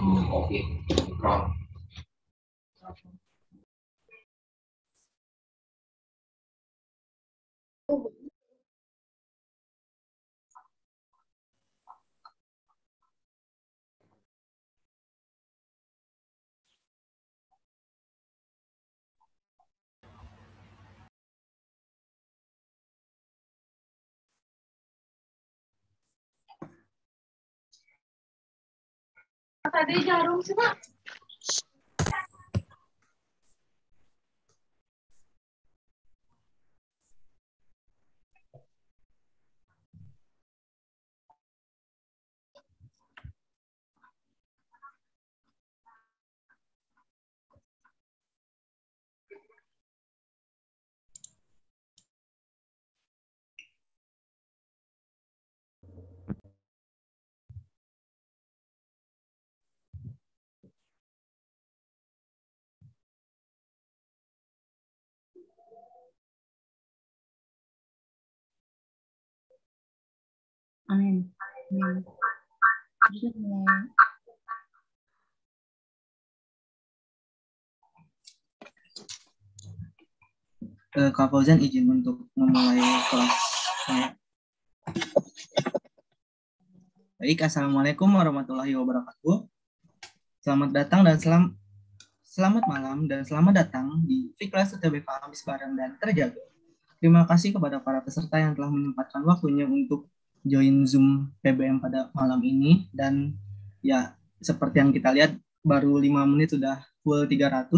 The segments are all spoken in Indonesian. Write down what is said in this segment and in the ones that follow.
minum kopi. Tadi jarum sih, Pak. Amin. Amin. Kak Fauzan izin untuk memulai kelas. Baik, Assalamualaikum warahmatullahi wabarakatuh. Selamat datang dan selamat malam dan selamat datang di Kelas UTBK Ambis Bareng dan Terjaga. Terima kasih kepada para peserta yang telah menyempatkan waktunya untuk join Zoom PBM pada malam ini. Dan ya, seperti yang kita lihat, baru 5 menit sudah full 300.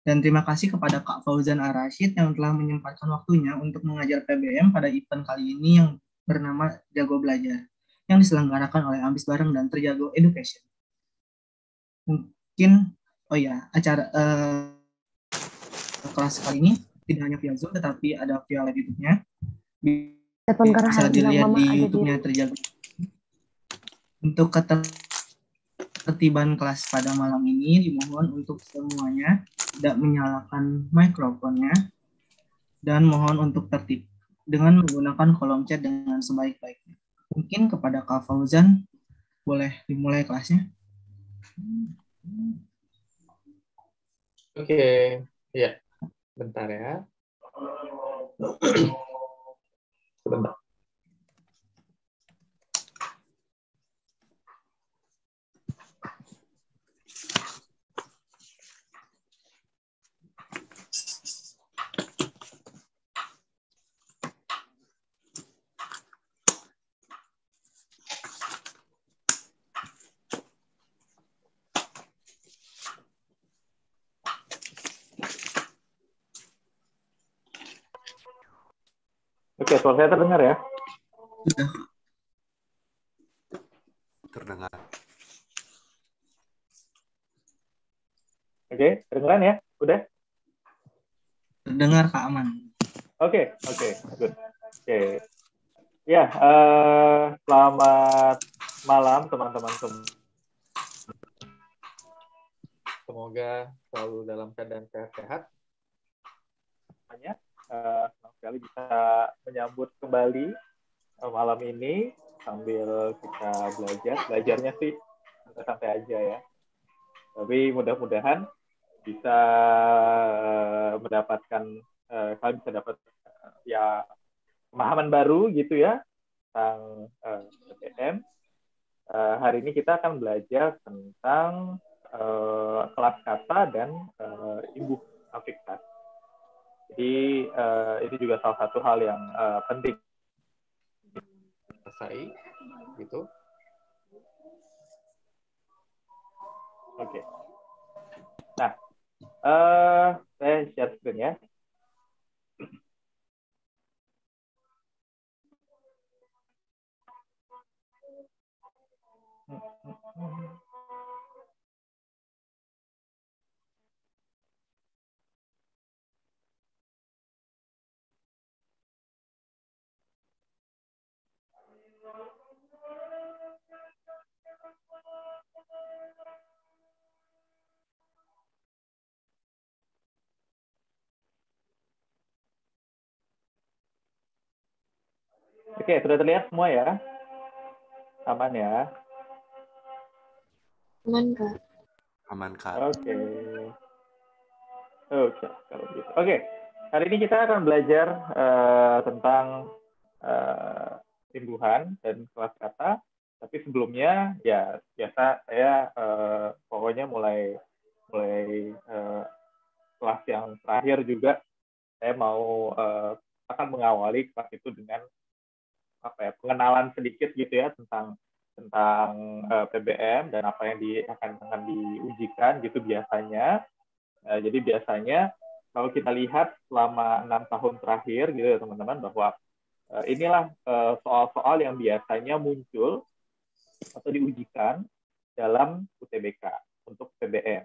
Dan terima kasih kepada Kak Fauzan Ar-Rasyid yang telah menyempatkan waktunya untuk mengajar PBM pada event kali ini yang bernama Jago Belajar, yang diselenggarakan oleh Ambis Bareng dan Terjago Education. Mungkin, acara kelas kali ini tidak hanya via Zoom, tetapi ada via live YouTube-nya. Bisa dilihat di YouTube-nya Terjago. Untuk ketertiban kelas pada malam ini, dimohon untuk semuanya tidak menyalakan mikrofonnya, dan mohon untuk tertib dengan menggunakan kolom chat dengan sebaik-baiknya. Mungkin kepada Kak Fauzan, boleh dimulai kelasnya. Oke, ya, bentar ya. Sebentar. Oke, suara saya terdengar ya? Sudah. Terdengar. Oke, terdengaran ya? Udah? Terdengar Kak Aman. Oke, good. Oke. Ya, selamat malam teman-teman semua. Semoga selalu dalam keadaan sehat-sehat. Senang sekali bisa menyambut kembali malam ini sambil kita belajarnya sih santai aja ya, tapi mudah-mudahan bisa mendapatkan kalian bisa dapat ya pemahaman baru gitu ya tentang PPM. Hari ini kita akan belajar tentang kelas kata dan imbuh afiksat. Jadi ini juga salah satu hal yang penting selesai gitu. Oke. Nah, saya share screen ya. Oke, sudah terlihat semua ya? Aman ya? Aman, Kak. Aman, Kak. Oke. Oke, kalau gitu. Oke, hari ini kita akan belajar tentang imbuhan dan kelas kata. Tapi sebelumnya, ya biasa saya pokoknya mulai kelas yang terakhir juga saya mau akan mengawali kelas itu dengan pengenalan sedikit gitu ya tentang PBM dan apa yang akan diujikan gitu biasanya. Jadi biasanya kalau kita lihat selama 6 tahun terakhir gitu ya teman-teman, bahwa inilah soal-soal yang biasanya muncul atau diujikan dalam UTBK untuk PBM.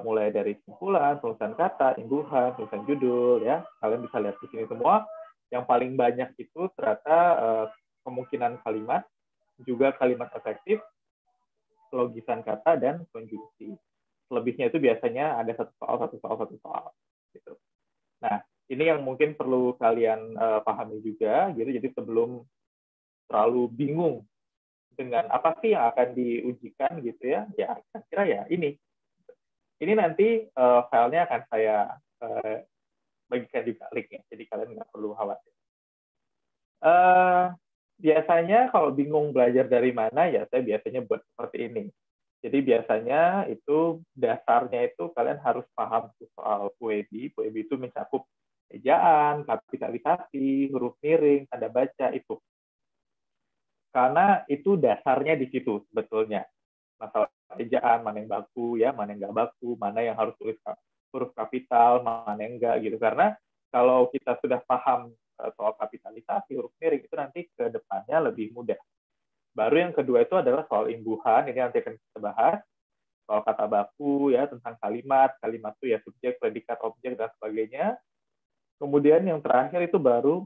Mulai dari simpulan, penulisan kata, imbuhan, penulisan judul, ya kalian bisa lihat di sini semua. Yang paling banyak itu ternyata kemungkinan kalimat, juga kalimat efektif, logisan kata, dan konjungsi. Selebihnya itu biasanya ada satu soal. Gitu. Nah, ini yang mungkin perlu kalian pahami juga, gitu. Jadi sebelum terlalu bingung dengan apa sih yang akan diujikan, gitu ya kira-kira ya ini nanti filenya akan saya bagikan di linknya, jadi kalian nggak perlu khawatir. Biasanya kalau bingung belajar dari mana, ya saya biasanya buat seperti ini. Jadi biasanya itu dasarnya itu kalian harus paham soal PUEBI. PUEBI itu mencakup ejaan, kapitalisasi, huruf miring, tanda baca itu. Karena itu dasarnya di situ sebetulnya. Masalah ejaan, mana yang baku, ya, mana yang nggak baku, mana yang harus tulis huruf kapital, mana yang enggak gitu. Karena kalau kita sudah paham soal kapitalisasi, huruf miring, itu nanti ke depannya lebih mudah. Baru yang kedua itu adalah soal imbuhan, ini nanti akan kita bahas. Soal kata baku, ya, tentang kalimat itu ya subjek, predikat, objek, dan sebagainya. Kemudian yang terakhir itu baru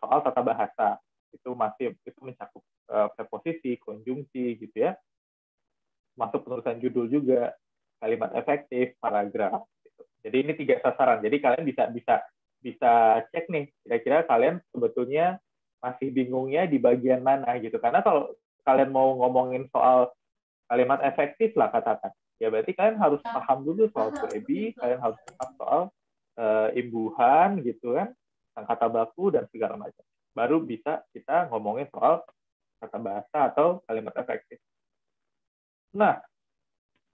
soal tata bahasa. Itu mencakup preposisi, konjungsi, gitu ya. Masuk penulisan judul juga, kalimat efektif, paragraf. Gitu. Jadi ini 3 sasaran. Jadi kalian bisa cek nih, kira-kira kalian sebetulnya masih bingungnya di bagian mana gitu. Karena kalau kalian mau ngomongin soal kalimat efektif lah katakan, ya berarti kalian harus paham dulu soal PUEBI, kalian harus paham soal imbuhan gitu kan, tentang kata baku dan segala macam. Baru bisa kita ngomongin soal kata bahasa atau kalimat efektif. Nah,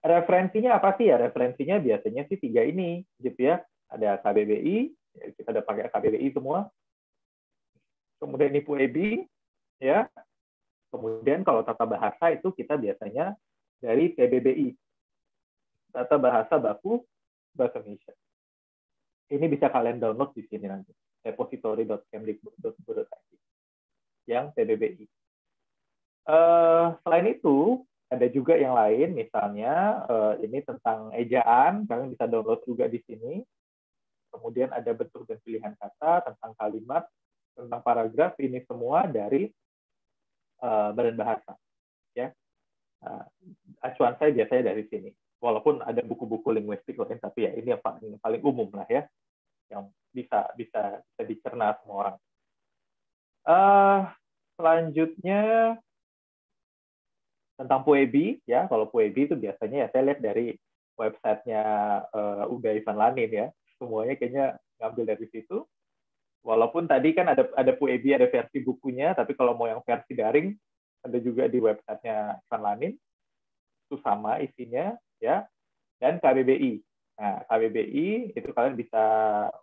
referensinya apa sih ya? Referensinya biasanya sih 3 ini gitu ya. Ada KBBI, kita udah pakai KBBI semua. Kemudian ini PUEBI, ya. Kemudian kalau tata bahasa itu kita biasanya dari PBBI, Tata Bahasa Baku Bahasa Indonesia. Ini bisa kalian download di sini nanti, repository.kemdikbud.go.id yang PBBI. Selain itu, ada juga yang lain, misalnya ini tentang ejaan, kalian bisa download juga di sini. Kemudian ada bentuk dan pilihan kata, tentang kalimat, tentang paragraf, ini semua dari Badan Bahasa. Ya, acuan saya biasanya dari sini. Walaupun ada buku-buku linguistik lain, tapi ya ini yang paling umum lah ya, yang bisa dicerna semua orang. Selanjutnya tentang PUEBI, ya kalau PUEBI itu biasanya ya saya lihat dari websitenya Uga Ivan Lanin ya, semuanya kayaknya ngambil dari situ. Walaupun tadi kan ada PUEBI, ada versi bukunya, tapi kalau mau yang versi daring ada juga di websitenya Ivan Lanin, itu sama isinya ya. Dan KBBI. Nah, KBBI itu kalian bisa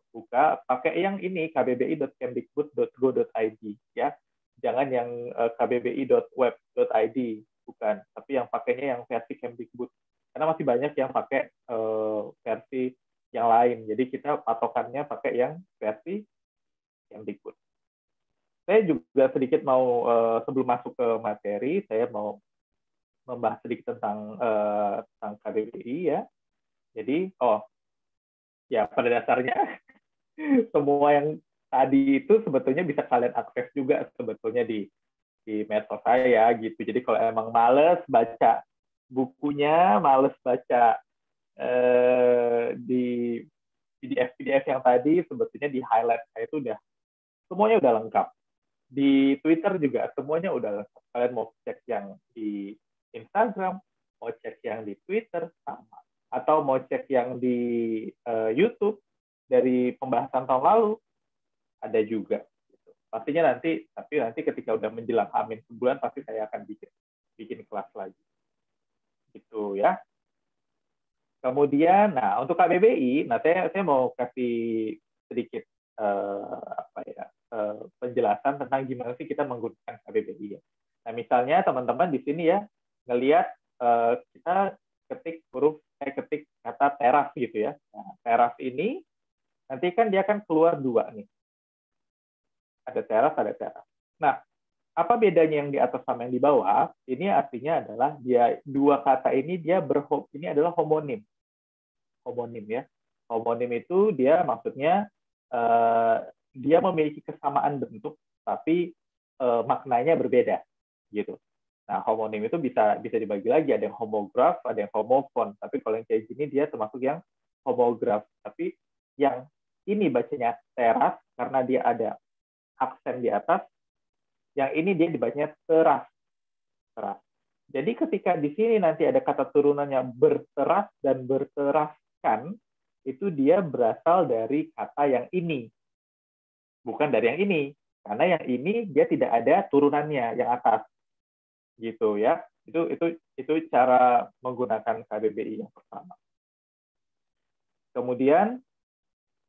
buka pakai yang ini, kbbi.kemdikbud.go.id ya. Jangan yang kbbi.web.id, bukan, tapi yang pakainya yang versi Kemdikbud. Karena masih banyak yang pakai versi yang lain. Jadi kita patokannya pakai yang versi Kemdikbud. Saya juga sedikit mau sebelum masuk ke materi, saya mau membahas sedikit tentang KBBI ya. Jadi, ya pada dasarnya semua yang tadi itu sebetulnya bisa kalian akses juga sebetulnya di medsos saya gitu. Jadi kalau emang males baca bukunya, males baca di PDF yang tadi, sebetulnya di highlight saya itu semuanya udah lengkap. Di Twitter juga semuanya udah lengkap. Kalian mau cek yang di Instagram, mau cek yang di Twitter sama, atau mau cek yang di YouTube dari pembahasan tahun lalu ada juga. Gitu. Pastinya tapi nanti ketika udah menjelang Amin sebulan pasti saya akan bikin kelas lagi. Gitu ya. Kemudian, nah untuk KBBI, nah saya mau kasih sedikit penjelasan tentang gimana sih kita menggunakan KBBI. Ya. Nah misalnya teman-teman di sini ya ngelihat kita ketik kata teras gitu ya. Nah, teras ini nanti kan dia akan keluar dua nih. Ada teras. Nah, apa bedanya yang di atas sama yang di bawah? Ini artinya adalah dua kata ini ini adalah homonim. Homonim ya. Homonim itu dia maksudnya dia memiliki kesamaan bentuk tapi maknanya berbeda gitu. Nah, homonim itu bisa dibagi lagi, ada yang homograf, ada yang homofon. Tapi kalau yang kayak gini dia termasuk yang homograf. Tapi yang ini bacanya teras karena dia ada aksen di atas. Yang ini dia dibacanya teras. Teras. Jadi ketika di sini nanti ada kata turunannya berteras dan berteraskan, itu dia berasal dari kata yang ini. Bukan dari yang ini. Karena yang ini dia tidak ada turunannya, yang atas. Gitu ya. Itu cara menggunakan KBBI yang pertama. Kemudian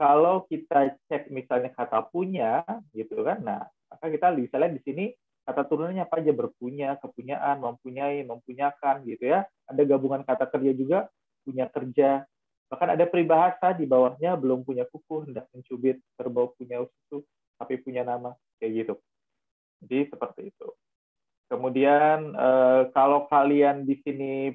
kalau kita cek misalnya kata punya gitu kan, nah maka kita bisa lihat di sini kata turunannya apa aja, berpunya, kepunyaan, mempunyai, mempunyakan gitu ya. Ada gabungan kata kerja juga, punya kerja. Bahkan ada peribahasa di bawahnya, belum punya kuku hendak mencubit, berbau punya susu tapi punya nama, kayak gitu. Jadi seperti itu. Kemudian kalau kalian di sini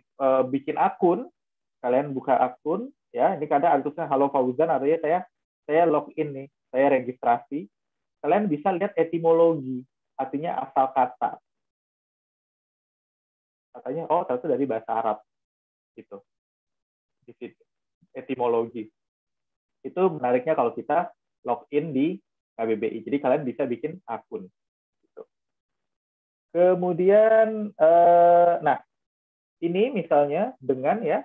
bikin akun, kalian buka akun, ya ini kadang ada tulisan Halo Fauzan, artinya saya login nih, saya registrasi. Kalian bisa lihat etimologi, artinya asal kata. Katanya, oh ternyata dari bahasa Arab, gitu. Di situ, etimologi. Itu menariknya kalau kita login di KBBI. Jadi kalian bisa bikin akun. Kemudian, nah ini misalnya dengan ya,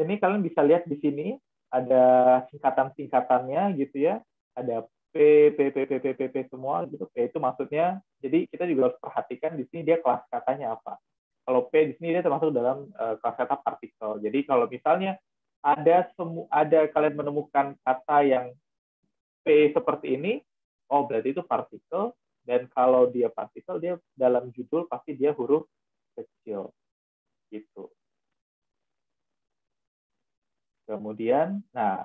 ini kalian bisa lihat di sini ada singkatan-singkatannya gitu ya, ada P semua gitu. P itu maksudnya, jadi kita juga harus perhatikan di sini dia kelas katanya apa. Kalau P di sini dia termasuk dalam kelas kata partikel. Jadi kalau misalnya ada kalian menemukan kata yang P seperti ini, oh berarti itu partikel. Dan kalau dia partikel, dia dalam judul pasti dia huruf kecil. Gitu. Kemudian, nah,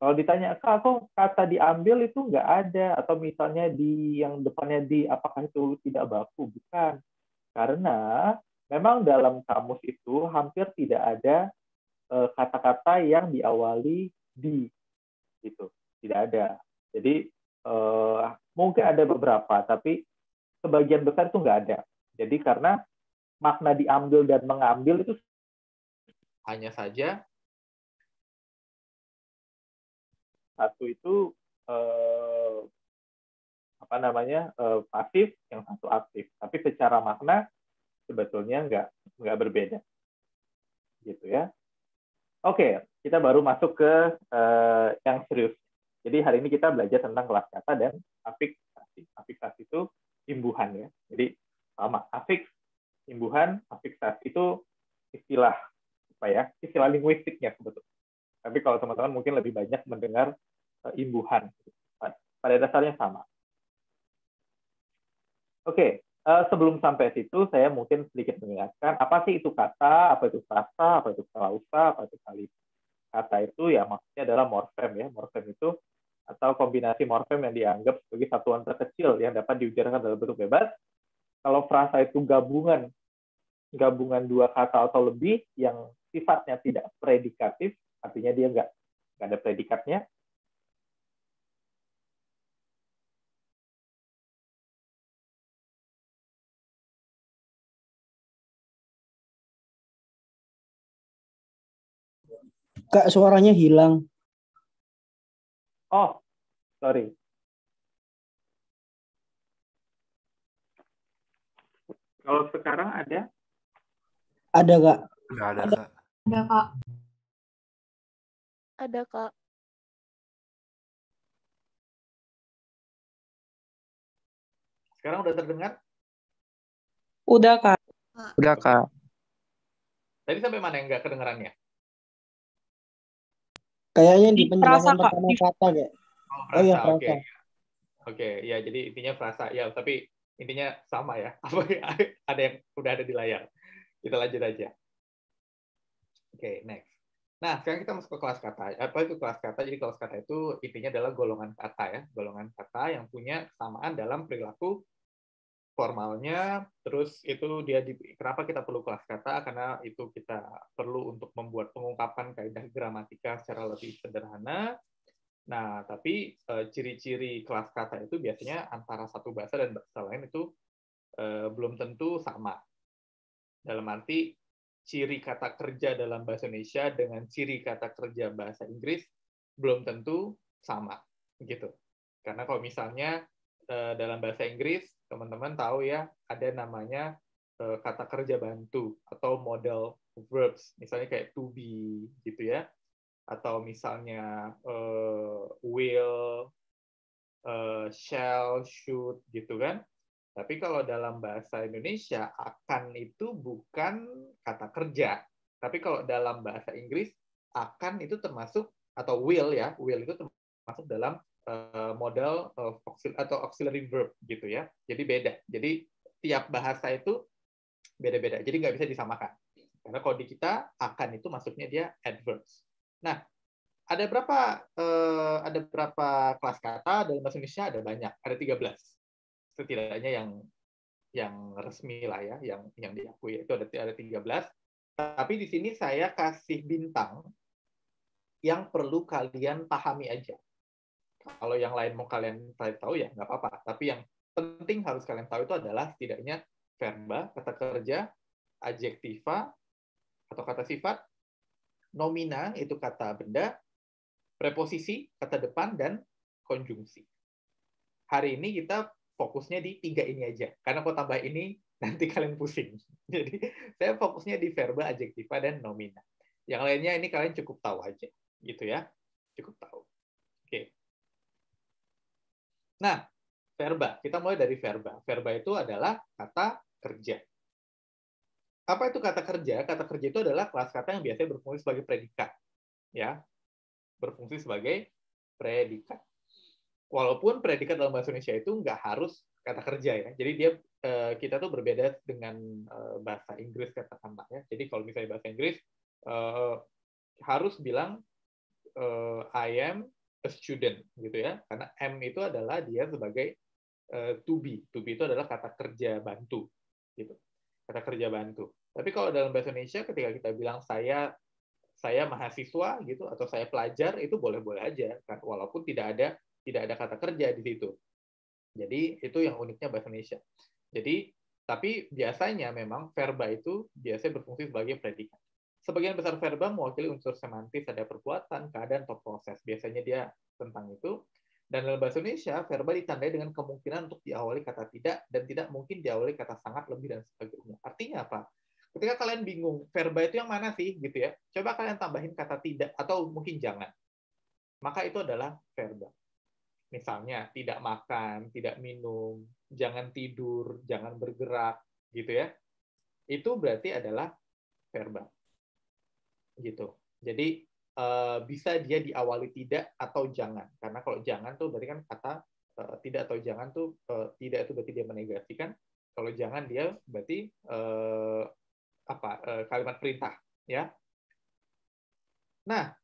kalau ditanya, kok kata diambil itu nggak ada, atau misalnya yang depannya apakah itu tidak baku? Bukan. Karena memang dalam kamus itu hampir tidak ada kata-kata yang diawali di. Gitu. Tidak ada. Jadi, mungkin ada beberapa, tapi sebagian besar itu nggak ada. Jadi karena makna diambil dan mengambil itu hanya saja satu itu pasif, yang satu aktif. Tapi secara makna sebetulnya nggak berbeda, gitu ya. Oke, kita baru masuk ke yang serius. Jadi hari ini kita belajar tentang kelas kata dan afiksasi. Afiksasi itu imbuhan ya. Jadi sama afiks, imbuhan, afiksasi itu istilah istilah linguistiknya sebetulnya. Tapi kalau teman-teman mungkin lebih banyak mendengar imbuhan. Pada dasarnya sama. Oke, sebelum sampai situ saya mungkin sedikit mengingatkan apa sih itu kata, apa itu frasa, apa itu klausa, apa itu kalimat. Kata itu ya maksudnya adalah morfem ya. Morfem itu atau kombinasi morfem yang dianggap sebagai satuan terkecil yang dapat diujarkan dalam bentuk bebas. Kalau frasa itu gabungan dua kata atau lebih yang sifatnya tidak predikatif, artinya dia nggak ada predikatnya. Kak, suaranya hilang. Oh, sorry. Kalau sekarang ada? Ada, Kak. Nggak ada, Kak. Ada, Kak. Ada, Kak. Sekarang udah terdengar? Udah, Kak. Udah, Kak. Tadi sampai mana yang nggak kedengarannya? Kayaknya di Di frasa, penjelasan Kak. pertama kata, kayak. Oh, Oh iya, frasa. Oke. frasa. Oke, ya jadi intinya frasa ya, tapi intinya sama ya. Apa ada yang udah ada di layar. Kita lanjut aja. Oke, next. Nah, sekarang kita masuk ke kelas kata. Apa itu kelas kata? Jadi kelas kata itu intinya adalah golongan kata ya, golongan kata yang punya kesamaan dalam perilaku formalnya. Terus itu kenapa kita perlu kelas kata? Karena itu kita perlu untuk membuat pengungkapan kaidah gramatika secara lebih sederhana. Nah, tapi ciri-ciri kelas kata itu biasanya antara satu bahasa dan bahasa lain itu belum tentu sama. Dalam arti ciri kata kerja dalam bahasa Indonesia dengan ciri kata kerja bahasa Inggris belum tentu sama, gitu. Karena kalau misalnya dalam bahasa Inggris, teman-teman tahu ya, ada namanya kata kerja bantu atau model verbs, misalnya kayak to be, gitu ya. Atau misalnya will, shall, should, gitu kan. Tapi kalau dalam bahasa Indonesia, akan itu bukan kata kerja. Tapi kalau dalam bahasa Inggris, akan itu termasuk, atau will ya, will itu termasuk dalam model atau auxiliary verb gitu ya. Jadi beda. Jadi tiap bahasa itu beda-beda. Jadi nggak bisa disamakan. Karena kalau di kita, akan itu masuknya dia adverbs. Nah, ada berapa kelas kata dalam bahasa Indonesia? Ada banyak, ada 13. Setidaknya yang resmi lah ya, yang diakui itu ada 13. Tapi di sini saya kasih bintang yang perlu kalian pahami aja. Kalau yang lain mau kalian tahu ya nggak apa-apa. Tapi yang penting harus kalian tahu itu adalah setidaknya verba, kata kerja, adjektiva atau kata sifat, nomina itu kata benda, preposisi kata depan, dan konjungsi. Hari ini kita fokusnya di 3 ini aja. Karena kalau tambah ini, nanti kalian pusing. Jadi, saya fokusnya di verba, adjektiva, dan nomina. Yang lainnya ini kalian cukup tahu aja. Gitu ya. Cukup tahu. Oke. Nah, verba. Kita mulai dari verba. Verba itu adalah kata kerja. Apa itu kata kerja? Kata kerja itu adalah kelas kata yang biasanya berfungsi sebagai predikat. Ya. Berfungsi sebagai predikat. Walaupun predikat dalam bahasa Indonesia itu nggak harus kata kerja ya. Jadi kita tuh berbeda dengan bahasa Inggris katakanlah ya. Jadi kalau misalnya bahasa Inggris harus bilang I am a student gitu ya. Karena am itu adalah dia sebagai to be. To be itu adalah kata kerja bantu gitu. Kata kerja bantu. Tapi kalau dalam bahasa Indonesia ketika kita bilang saya mahasiswa gitu atau saya pelajar itu boleh-boleh aja kan, walaupun tidak ada kata kerja di situ. Jadi itu yang uniknya bahasa Indonesia. Jadi tapi biasanya memang verba itu biasanya berfungsi sebagai predikat. Sebagian besar verba mewakili unsur semantis, ada perbuatan, keadaan, atau proses. Biasanya dia tentang itu. Dan dalam bahasa Indonesia, verba ditandai dengan kemungkinan untuk diawali kata tidak dan tidak mungkin diawali kata sangat, lebih, dan sebagainya. Artinya apa? Ketika kalian bingung, verba itu yang mana sih? Gitu ya. Coba kalian tambahin kata tidak atau mungkin jangan. Maka itu adalah verba. Misalnya, tidak makan, tidak minum, jangan tidur, jangan bergerak, gitu ya. Itu berarti adalah verba. Gitu. Jadi, bisa dia diawali tidak atau jangan. Karena kalau jangan tuh berarti kan kata tidak atau jangan tuh, tidak itu berarti dia menegasikan. Kalau jangan dia berarti kalimat perintah. Ya. Nah,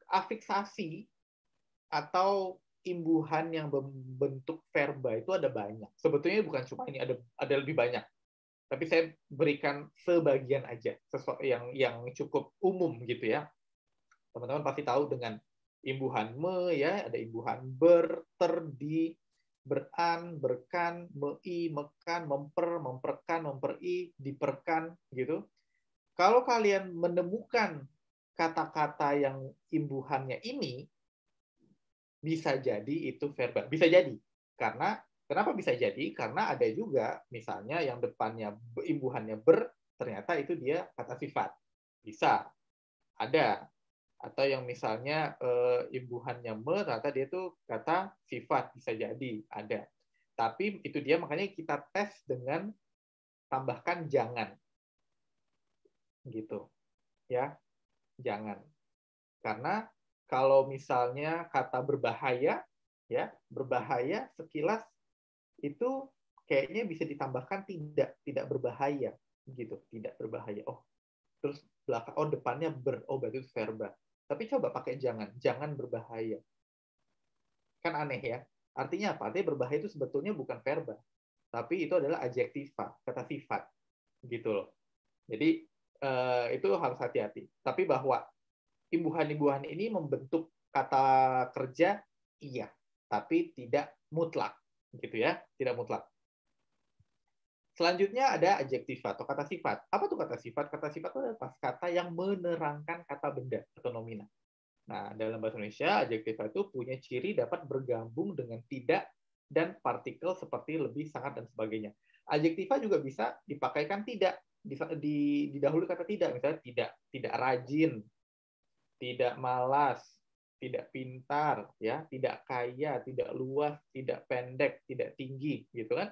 afiksasi atau imbuhan yang membentuk verba itu ada banyak. Sebetulnya bukan cuma ini, ada lebih banyak. Tapi saya berikan sebagian aja, sesuatu yang cukup umum gitu ya. Teman-teman pasti tahu dengan imbuhan me ya, ada imbuhan ber, ter, di, beran, berkan, mei, mekan, memper, memperkan, memperi, diperkan gitu. Kalau kalian menemukan kata-kata yang imbuhannya ini, bisa jadi itu verba. Bisa jadi. Kenapa bisa jadi? Karena ada juga misalnya yang depannya imbuhannya ber, ternyata itu dia kata sifat. Bisa, ada. Atau yang misalnya imbuhannya me, ternyata dia tuh kata sifat, bisa jadi, ada. Tapi itu dia, makanya kita tes dengan tambahkan jangan. Gitu. Ya, jangan. Karena kalau misalnya kata berbahaya, ya, berbahaya sekilas itu kayaknya bisa ditambahkan tidak berbahaya, gitu, tidak berbahaya. Oh, terus belakang, oh depannya oh berarti itu verba. Tapi coba pakai jangan berbahaya. Kan aneh ya. Artinya apa? Artinya berbahaya itu sebetulnya bukan verba, tapi itu adalah adjektiva, kata sifat, gitu loh. Jadi itu harus hati-hati. Tapi bahwa imbuhan-imbuhan ini membentuk kata kerja, iya, tapi tidak mutlak, gitu ya, tidak mutlak. Selanjutnya ada adjektiva atau kata sifat. Apa tuh kata sifat? Kata sifat itu adalah kata yang menerangkan kata benda atau nomina. Nah, dalam bahasa Indonesia, adjektiva itu punya ciri dapat bergabung dengan tidak dan partikel seperti lebih, sangat, dan sebagainya. Adjektiva juga bisa dipakaikan tidak, didahului kata tidak. Misalnya tidak rajin, tidak malas, tidak pintar, ya, tidak kaya, tidak luas, tidak pendek, tidak tinggi, gitu kan?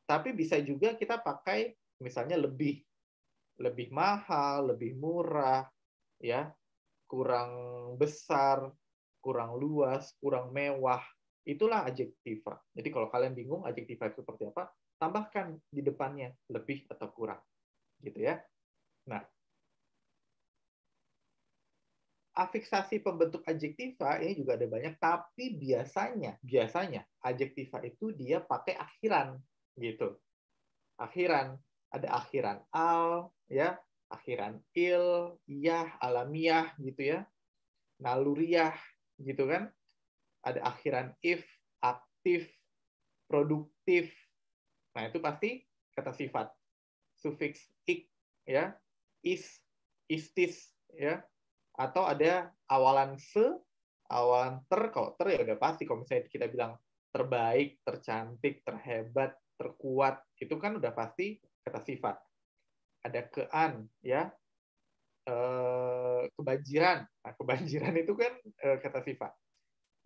Tapi bisa juga kita pakai misalnya lebih mahal, lebih murah, ya, kurang besar, kurang luas, kurang mewah. Itulah adjektiva. Jadi kalau kalian bingung adjektiva itu seperti apa, tambahkan di depannya lebih atau kurang, gitu ya. Nah, afiksasi pembentuk adjektiva ini juga ada banyak, tapi biasanya adjektiva itu dia pakai akhiran, gitu. Akhiran, ada akhiran al, ya, akhiran il, iyah, alamiah, gitu ya, naluriah, gitu kan. Ada akhiran if, aktif, produktif. Nah, itu pasti kata sifat. Sufiks ik, ya, is, istis, ya. Atau ada awalan se, awalan ter. Kalau ter ya udah pasti. Kalau misalnya kita bilang terbaik, tercantik, terhebat, terkuat, itu kan udah pasti kata sifat. Ada kean, ya, kebanjiran. Nah, kebanjiran itu kan kata sifat.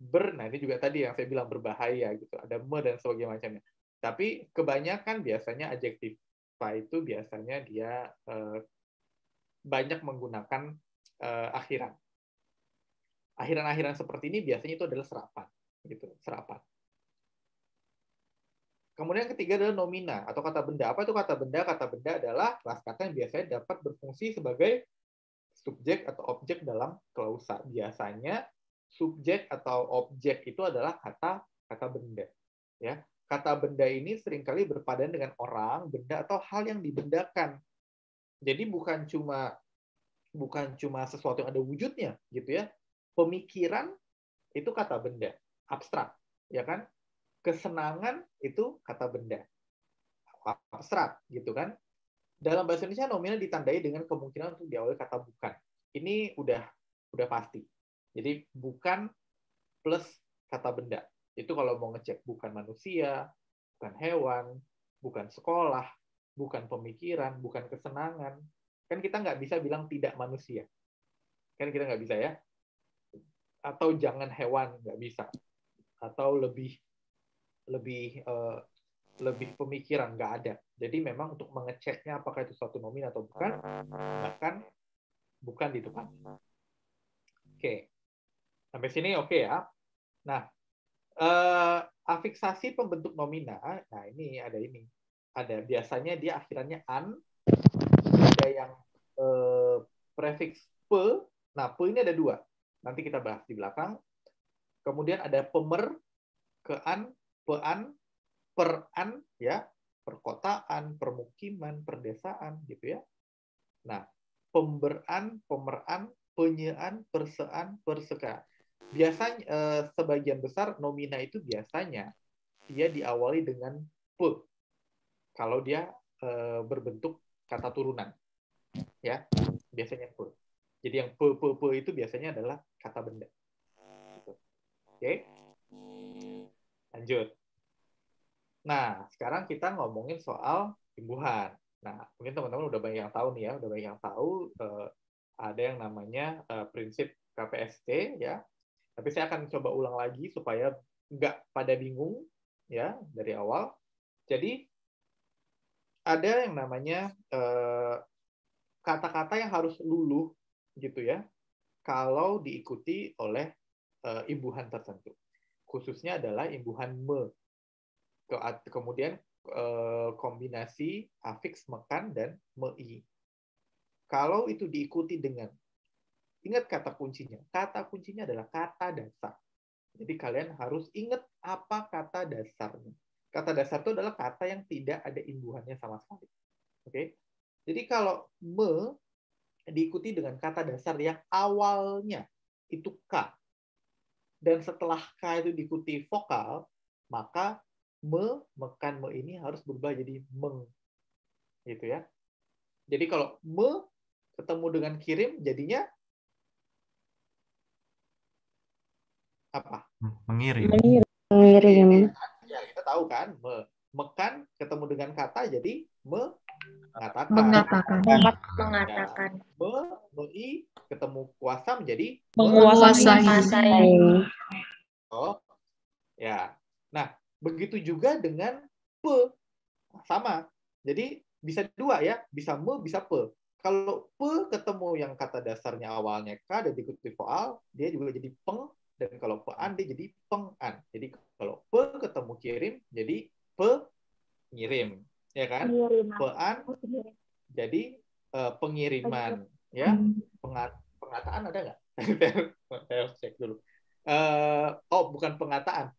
Nah ini juga tadi yang saya bilang berbahaya gitu. Ada me dan sebagainya macamnya. Tapi kebanyakan biasanya adjektiva itu biasanya dia banyak menggunakan akhiran. Akhiran-akhiran seperti ini biasanya itu adalah serapan, gitu, serapan. Kemudian ketiga adalah nomina atau kata benda. Apa itu kata benda? Kata benda adalah kelas kata yang biasanya dapat berfungsi sebagai subjek atau objek dalam klausa. Biasanya subjek atau objek itu adalah kata benda. Ya, kata benda ini seringkali berpadan dengan orang, benda atau hal yang dibendakan. Jadi bukan cuma sesuatu yang ada wujudnya, gitu ya. Pemikiran itu kata benda, abstrak, ya kan? Kesenangan itu kata benda, abstrak, gitu kan? Dalam bahasa Indonesia nominal ditandai dengan kemungkinan untuk diawali kata bukan. Ini udah pasti. Jadi bukan plus kata benda. Itu kalau mau ngecek bukan manusia, bukan hewan, bukan sekolah, bukan pemikiran, bukan kesenangan. Kan kita nggak bisa bilang tidak manusia. Kan kita nggak bisa ya. Atau jangan hewan, nggak bisa. Atau lebih pemikiran, nggak ada. Jadi memang untuk mengeceknya apakah itu suatu nomin atau bukan, bahkan bukan di depan. Oke. Sampai sini oke ya. Nah, afiksasi pembentuk nomina, nah ini. Ada biasanya dia akhirannya an, ada yang prefiks pe. Nah, pe ini ada dua. Nanti kita bahas di belakang. Kemudian ada pemer, kean, pean, peran, ya, perkotaan, permukiman, perdesaan, gitu ya. Nah, pemberan, pemeran, penyean, persean, perseka. Biasanya sebagian besar nomina itu biasanya dia diawali dengan pe kalau dia berbentuk kata turunan, ya, biasanya pe. Jadi yang pe itu biasanya adalah kata benda. Gitu. Oke, lanjut. Nah, sekarang kita ngomongin soal imbuhan. Nah, mungkin teman-teman udah banyak yang tahu nih ya, udah banyak yang tahu ada yang namanya prinsip KPST ya. Tapi saya akan coba ulang lagi supaya nggak pada bingung ya dari awal. Jadi ada yang namanya kata-kata yang harus luluh gitu ya kalau diikuti oleh imbuhan tertentu. Khususnya adalah imbuhan me. Kemudian kombinasi afiks mekan dan mei. Kalau itu diikuti dengan, ingat kata kuncinya. Kata kuncinya adalah kata dasar. Jadi kalian harus ingat apa kata dasarnya. Kata dasar itu adalah kata yang tidak ada imbuhannya sama sekali. Oke? Jadi kalau me diikuti dengan kata dasar yang awalnya itu K, dan setelah K itu diikuti vokal, maka me, mekan, me ini harus berubah jadi meng. Gitu ya. Jadi kalau me ketemu dengan kirim, jadinya apa? Mengirim. Mengirim. Ya, kita tahu kan, mekan ketemu dengan kata, jadi mengatakan. Mengatakan. Ya, mei ketemu kuasa menjadi Menguasai. Oh, ya. Nah, begitu juga dengan pe, sama. Jadi bisa dua ya, bisa me, bisa pe. Kalau pe ketemu yang kata dasarnya awalnya k dan diikuti vokal, dia juga jadi peng. Dan kalau pean dia jadi pengan. Jadi kalau pe ketemu kirim jadi pengirim, ya kan? Pean jadi pengiriman, ya. Pengataan ada nggak? Saya harus cek dulu. Oh, bukan pengataan.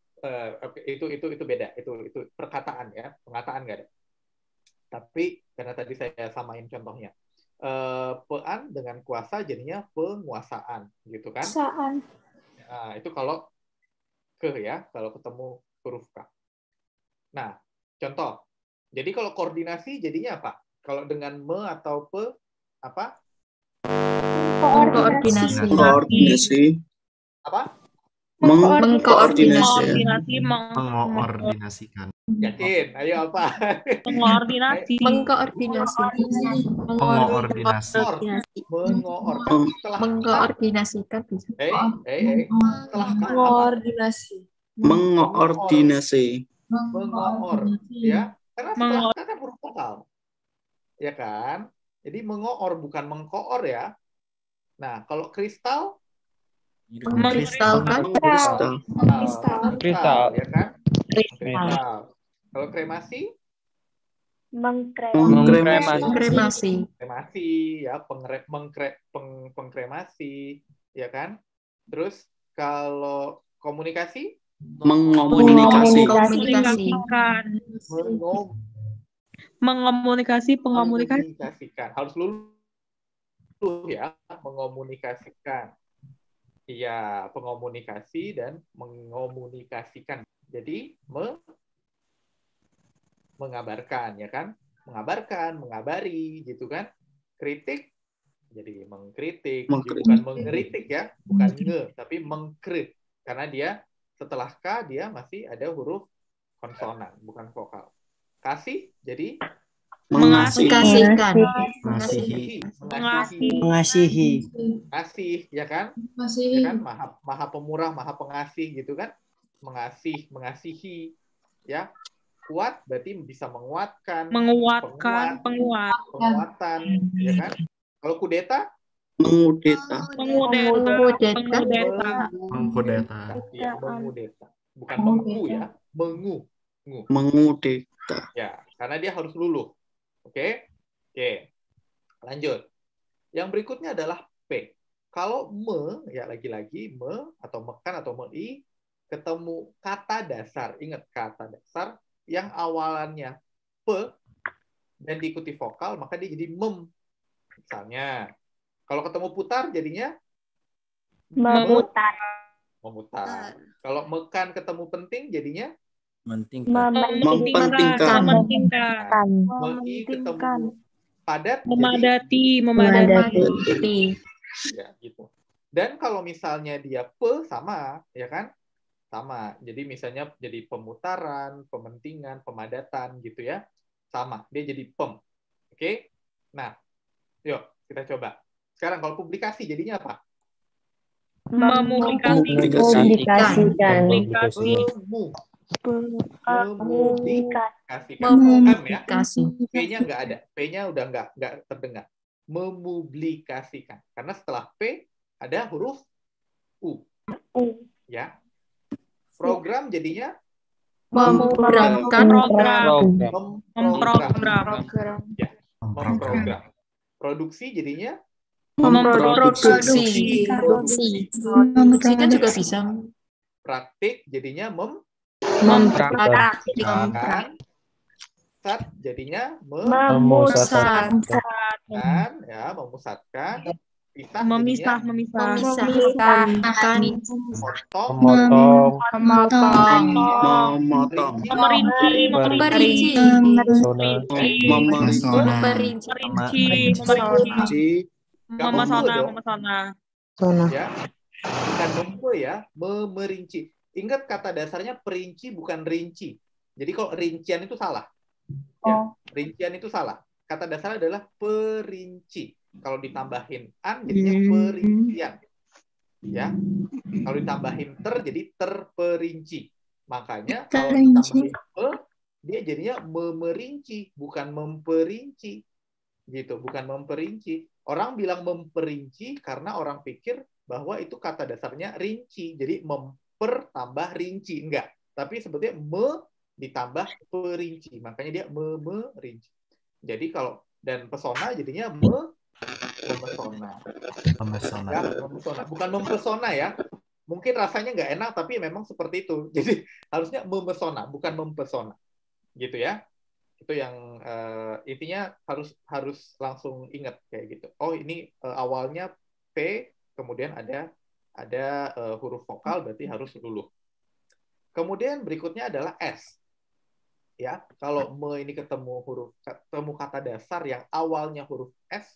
Itu beda. Itu perkataan ya. Pengataan nggak ada. Tapi karena tadi saya samain contohnya. Pean dengan kuasa jadinya penguasaan, gitu kan? Nah, itu kalau kalau ketemu huruf K. Nah, contoh. Jadi kalau koordinasi jadinya apa? Kalau dengan me atau pe, apa? Koordinasi. Apa? Mengoordinasikan. Yakin? Ayo apa? Mengoordinasi. Mengkoordinasikan bisa. Setelah Koordinasi. Mengoordinasi. Ya. Karena setelah K kan huruf vokal. Ya kan? Jadi mengoor bukan mengkoor ya. Nah, kalau kristal Mengkristalkan. Kristal, ya kan? Kristal. Kalau kremasi? Kremasi. Kremasi, ya, pengkremasi, ya kan? Terus kalau komunikasi? Mengomunikasikan. Harus luluh ya, mengomunikasikan. Iya, pengomunikasi dan mengomunikasikan. Jadi mengabarkan, ya kan? Mengabarkan, mengabari, gitu kan? Kritik, jadi mengkritik. Bukan mengkritik ya, bukan tapi mengkrit. Karena dia setelah K dia masih ada huruf konsonan, bukan vokal. Kasih, jadi Mengasihi. Kasih, ya kan? Ya kan? Maha pemurah, maha pengasih, gitu kan? Mengasihi, ya. Kuat berarti bisa menguatkan. Penguatan, ya kan? Kalau kudeta? Mengudeta. Ya, mengudeta. Bukan mengku ya, Mengudeta. Ya, karena dia harus luluh. Oke? Lanjut. Yang berikutnya adalah P. Kalau me, ya lagi-lagi me atau mekan atau mei ketemu kata dasar. Ingat kata dasar yang awalannya pe dan diikuti vokal, maka dia jadi mem. Misalnya, kalau ketemu putar jadinya Memutar. Kalau mekan ketemu penting jadinya Mementingkan. mei ketemu padat Memadati. ya gitu. Dan kalau misalnya dia pe sama, ya kan? Sama. Jadi misalnya jadi pemutaran, pementingan, pemadatan gitu ya. Sama. Dia jadi pem. Oke? Nah, yuk kita coba. Sekarang kalau publikasi jadinya apa? Mempublikasikan. Mempublikasikan. M ya. P-nya nggak ada. P-nya udah nggak terdengar. Mempublikasikan. Karena setelah P ada huruf U. Ya. Program jadinya Memprogramkan. memprogram. Ya. Memprogram. Produksi jadinya Memproduksi. Produksi kan juga bisa. praktik jadinya Mempraktikkan. sat jadinya Memusatkan. ya, memusatkan. Pisah Memisah. Memisahkan. potong, Memotong. Memotong. Memperinci. Memesona. ya. Bukan mempe ya, memerinci. Ingat kata dasarnya perinci bukan rinci. Jadi kalau rincian itu salah. Ya, rincian itu salah. Kata dasarnya adalah perinci. Kalau ditambahin an jadinya perincian. Ya. Kalau ditambahin jadi terperinci. Makanya kalau ditambahin dia jadinya memerinci, bukan memperinci. Gitu, bukan memperinci. Orang bilang memperinci karena orang pikir bahwa itu kata dasarnya rinci. Jadi memper tambah rinci. Enggak. Tapi sebetulnya ditambah perinci. Makanya dia memerinci. Jadi kalau dan pesona jadinya memesona. Ya, memesona. Bukan mempesona ya. Mungkin rasanya nggak enak tapi memang seperti itu. Jadi harusnya memesona, bukan mempesona. Gitu ya. Itu yang intinya harus langsung ingat kayak gitu. Oh, ini awalnya P, kemudian ada huruf vokal berarti harus luluh. Kemudian berikutnya adalah S. Ya, kalau me ini ketemu kata dasar yang awalnya huruf S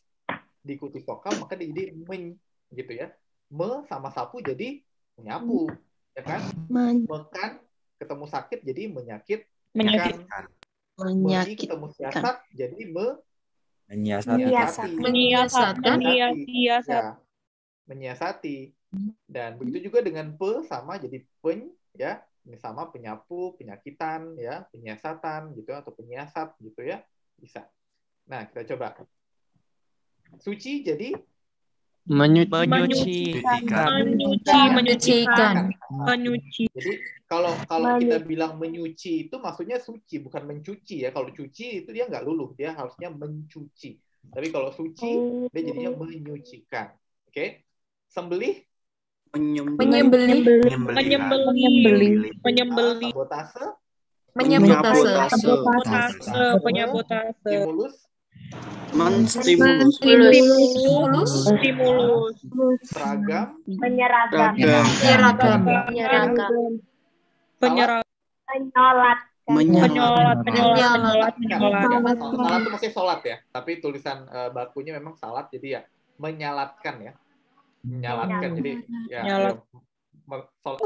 diikuti vokal maka dia jadi men gitu ya. Me sama sapu jadi menyapu, ya kan? Mekan ketemu sakit jadi menyakitkan. Ketemu siasat jadi menyiasati. Dan begitu juga dengan pe sama jadi ya. Ini sama penyapu, penyakitan ya, penyiasatan gitu atau penyiasat gitu ya. Bisa. Nah, kita coba. Suci jadi Menyucikan. Jadi kalau kita bilang menyuci itu maksudnya suci, bukan mencuci ya. Kalau cuci itu dia nggak luluh, dia harusnya mencuci. Tapi kalau suci dia jadinya menyucikan. Oke? Sembelih Menyembelih. stimulus seragam Menyeragam. Penyolat. salat itu maksudnya sholat ya, tapi tulisan bakunya memang salat jadi ya menyalatkan ya. Menyalatkan jadi ya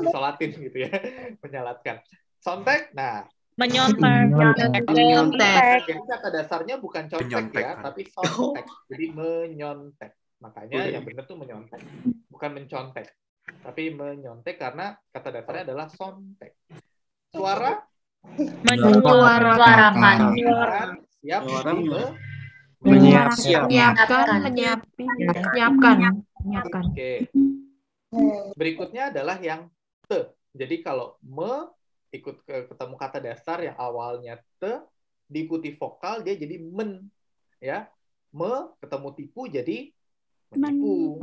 disolatin gitu ya. Menyalatkan. Sontek, nah Menyontek. jadi kata dasarnya bukan contek ya, tapi sontek. Jadi menyontek. Makanya yang benar tuh menyontek, bukan mencontek. Tapi menyontek karena kata dasarnya adalah sontek. Suara Menyuarakan. siap Menyiapkan. Oke. Berikutnya adalah yang te. Jadi kalau ikut ketemu kata dasar yang awalnya te diikuti vokal dia jadi men ya. Ketemu tipu jadi menipu.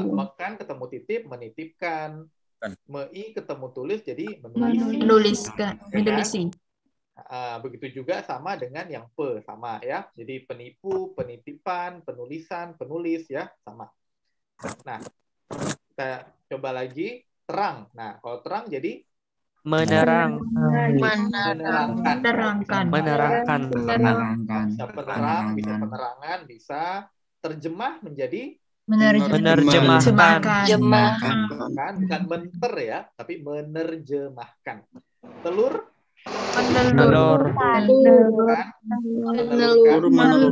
Mekan ketemu titip menitipkan. Mei ketemu tulis jadi Menuliskan. Begitu juga sama dengan yang pe sama ya. Jadi penipu, penitipan, penulisan, penulis ya sama. Nah, kita coba lagi terang. Nah, kalau terang jadi menerangkan. Bisa penerang, bisa penerangan, bisa terjemah menjadi Menerjemahkan. bukan menter ya, tapi menerjemahkan. Telur Menelur.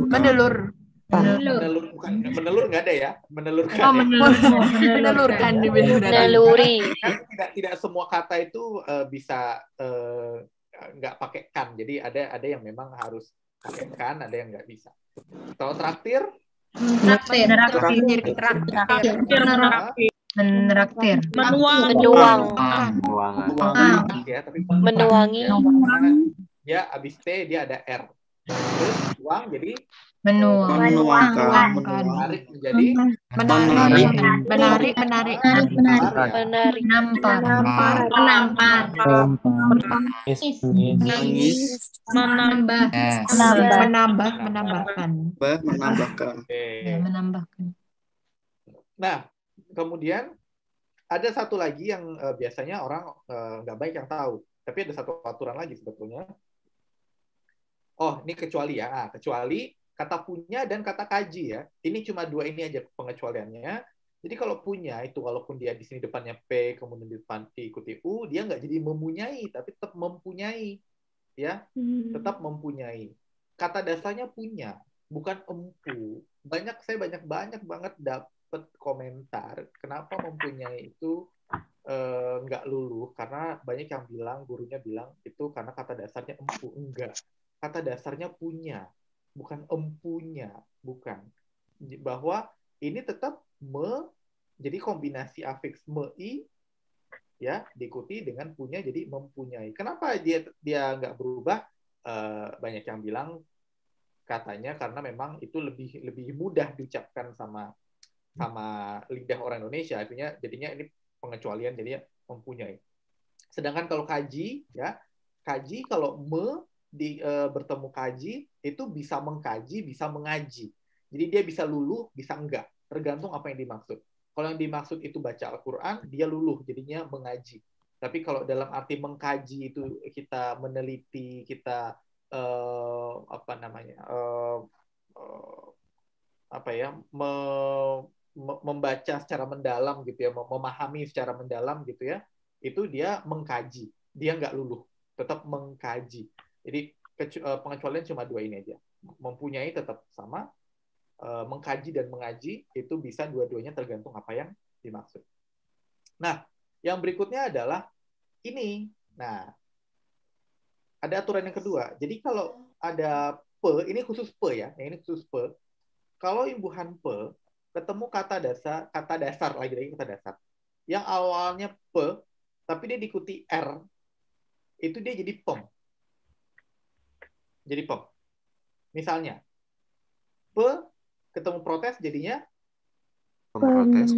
Menelurkan. Menelur. Bukan menelur nggak ada ya. Menelurkan. Oh, ya. menelurkan nih bener berarti. Meneluri. Kan tidak semua kata itu bisa nggak pakai kan. Jadi ada yang memang harus pakai kan, ada yang nggak bisa. Kalau traktir, Menraktir. Menuang. ya, tapi Menuangi. karena dia abis T dia ada R. Terus uang jadi Menuangkan. menarik menjadi Menarik. Menarik. Menampar. Menambahkan. Menambahkan. Oke. Ya, menambahkan. Nah, kemudian ada satu lagi yang biasanya orang nggak baik yang tahu. Tapi ada satu aturan lagi sebetulnya. Oh, ini kecuali ya. Nah, kecuali kata punya dan kata kaji ya. Ini cuma dua ini aja pengecualiannya. Jadi kalau punya itu walaupun dia di sini depannya P, kemudian di depan diikuti U, dia nggak jadi mempunyai, tapi tetap mempunyai. Ya, tetap mempunyai. Kata dasarnya punya, bukan empu. Saya banyak banget dapat komentar kenapa mempunyai itu nggak luluh, karena banyak yang bilang, gurunya bilang itu karena kata dasarnya empu. Enggak, kata dasarnya punya, bukan empunya, bukan. Bahwa ini tetap jadi kombinasi afiks mei ya diikuti dengan punya jadi mempunyai. Kenapa dia nggak berubah? Banyak yang bilang katanya karena memang itu lebih mudah diucapkan sama lidah orang Indonesia, artinya jadinya ini pengecualian jadinya mempunyai. Sedangkan kalau kaji ya, kaji kalau bertemu kaji itu bisa mengkaji, bisa mengaji. Jadi dia bisa luluh, bisa enggak, tergantung apa yang dimaksud. Kalau yang dimaksud itu baca Al-Qur'an, dia luluh, jadinya mengaji. Tapi kalau dalam arti mengkaji itu kita meneliti, kita membaca secara mendalam gitu ya, memahami secara mendalam gitu ya, itu dia mengkaji, dia nggak luluh, tetap mengkaji. Jadi pengecualian cuma dua ini aja. Mempunyai tetap sama, mengkaji dan mengaji itu bisa dua-duanya tergantung apa yang dimaksud. Nah, yang berikutnya adalah ini. Nah, ada aturan yang kedua. Jadi kalau ada pe, ini khusus pe ya, yang ini khusus pe. Kalau imbuhan pe ketemu kata dasar lagi kata dasar, yang awalnya pe tapi dia diikuti r, itu dia jadi pem. Jadi pem. Misalnya, pe ketemu protes jadinya Pemprotes.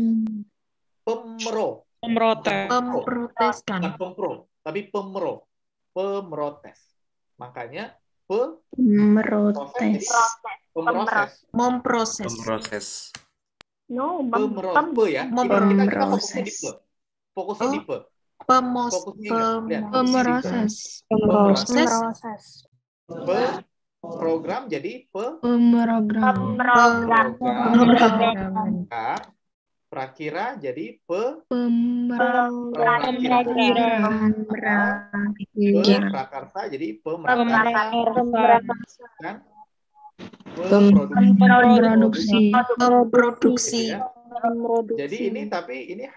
pemro. Memproteskan. Bukan pempro, tapi pemro. Pemrotes. Makanya Merotes. memproses. No, Pe ya. Ini kita fokusnya di pe. Fokusnya di pe. Pemroses. Program jadi Pemrogram. prakira jadi prakarsa jadi kan? Produksi. Jadi ini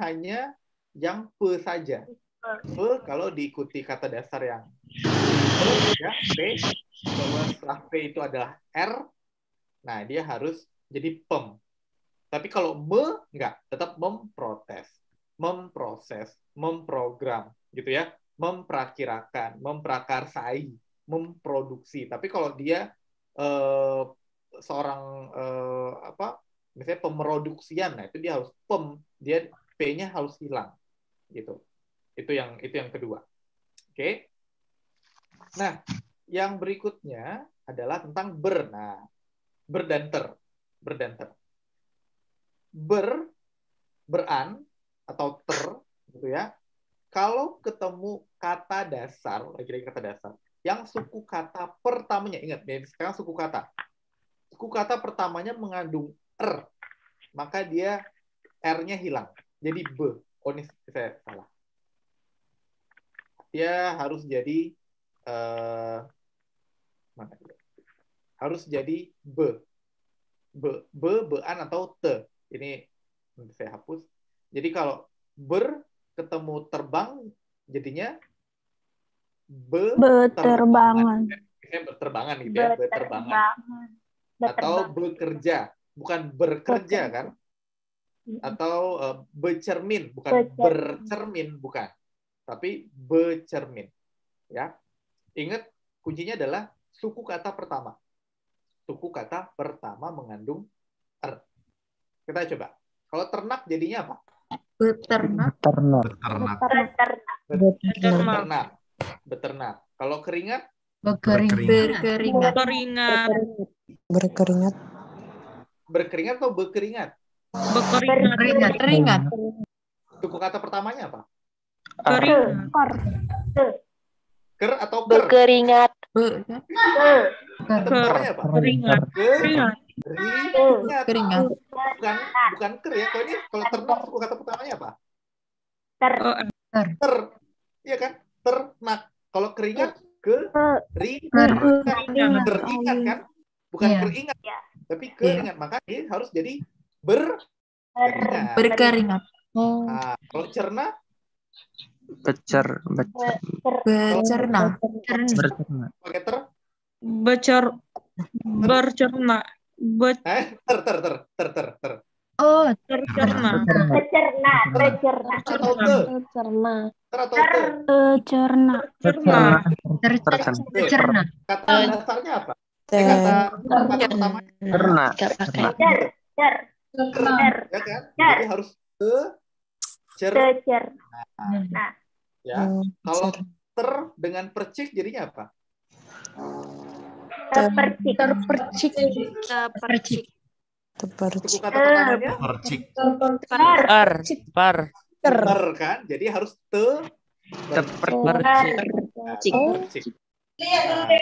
hanya yang pe saja. Pe kalau diikuti kata dasar yang ya, P, setelah P itu adalah R, nah dia harus jadi pem. Tapi kalau enggak, tetap memproses, memprogram, gitu ya, memprakirakan, memprakarsai, memproduksi. Tapi kalau dia seorang misalnya pemroduksian, nah itu dia harus dia P-nya harus hilang, gitu. Itu yang kedua. Oke. Nah, yang berikutnya adalah tentang ber. Nah, ber dan ter. Beran atau ter gitu ya. Kalau ketemu kata dasar, lagi-lagi kata dasar, yang suku kata pertamanya, ingat ya, sekarang suku kata pertamanya mengandung r, maka dia r-nya hilang. Jadi be. Oh, ini saya salah. Dia harus jadi eh, mana ya? Harus jadi be, bean atau te. Ini saya hapus. Jadi kalau ketemu terbang, jadinya Beterbangan. Misalnya berterbangan gitu ya, berterbangan. Atau bekerja, bukan bekerja kan? Atau bercermin, bukan bercermin, bukan. Tapi bercermin. Ya. Ingat, kuncinya adalah suku kata pertama. Suku kata pertama mengandung er. Kita coba. Kalau ternak jadinya apa? Beternak. Beternak. Kalau keringat? Berkeringat. Berkeringat atau bekeringat? Keringat. Suku kata pertamanya apa? Keringat. Ker atau ker? Berkeringat. Kata pertamanya apa? Keringat. Keringat. Bukan ker ya. Kalau ternak suku kata pertamanya apa? Ter. Iya kan? Ternak. Kalau keringat teringat kan? Bukan keringat, tapi keringat. Maka dia harus jadi Berkeringat. Nah, kalau cerna? Becerna. Pakai ter? Bercerna. Ter. Oh, Bercerna. Atau te? Ter atau te? Cerna. Kata dasarnya apa? Kata pertamanya Gak pakai. ya kan? Jadi harus Nah, ya. Kalau ter dengan percik jadinya apa? Suku kata pertamanya ter kan? Jadi harus percik. Nah,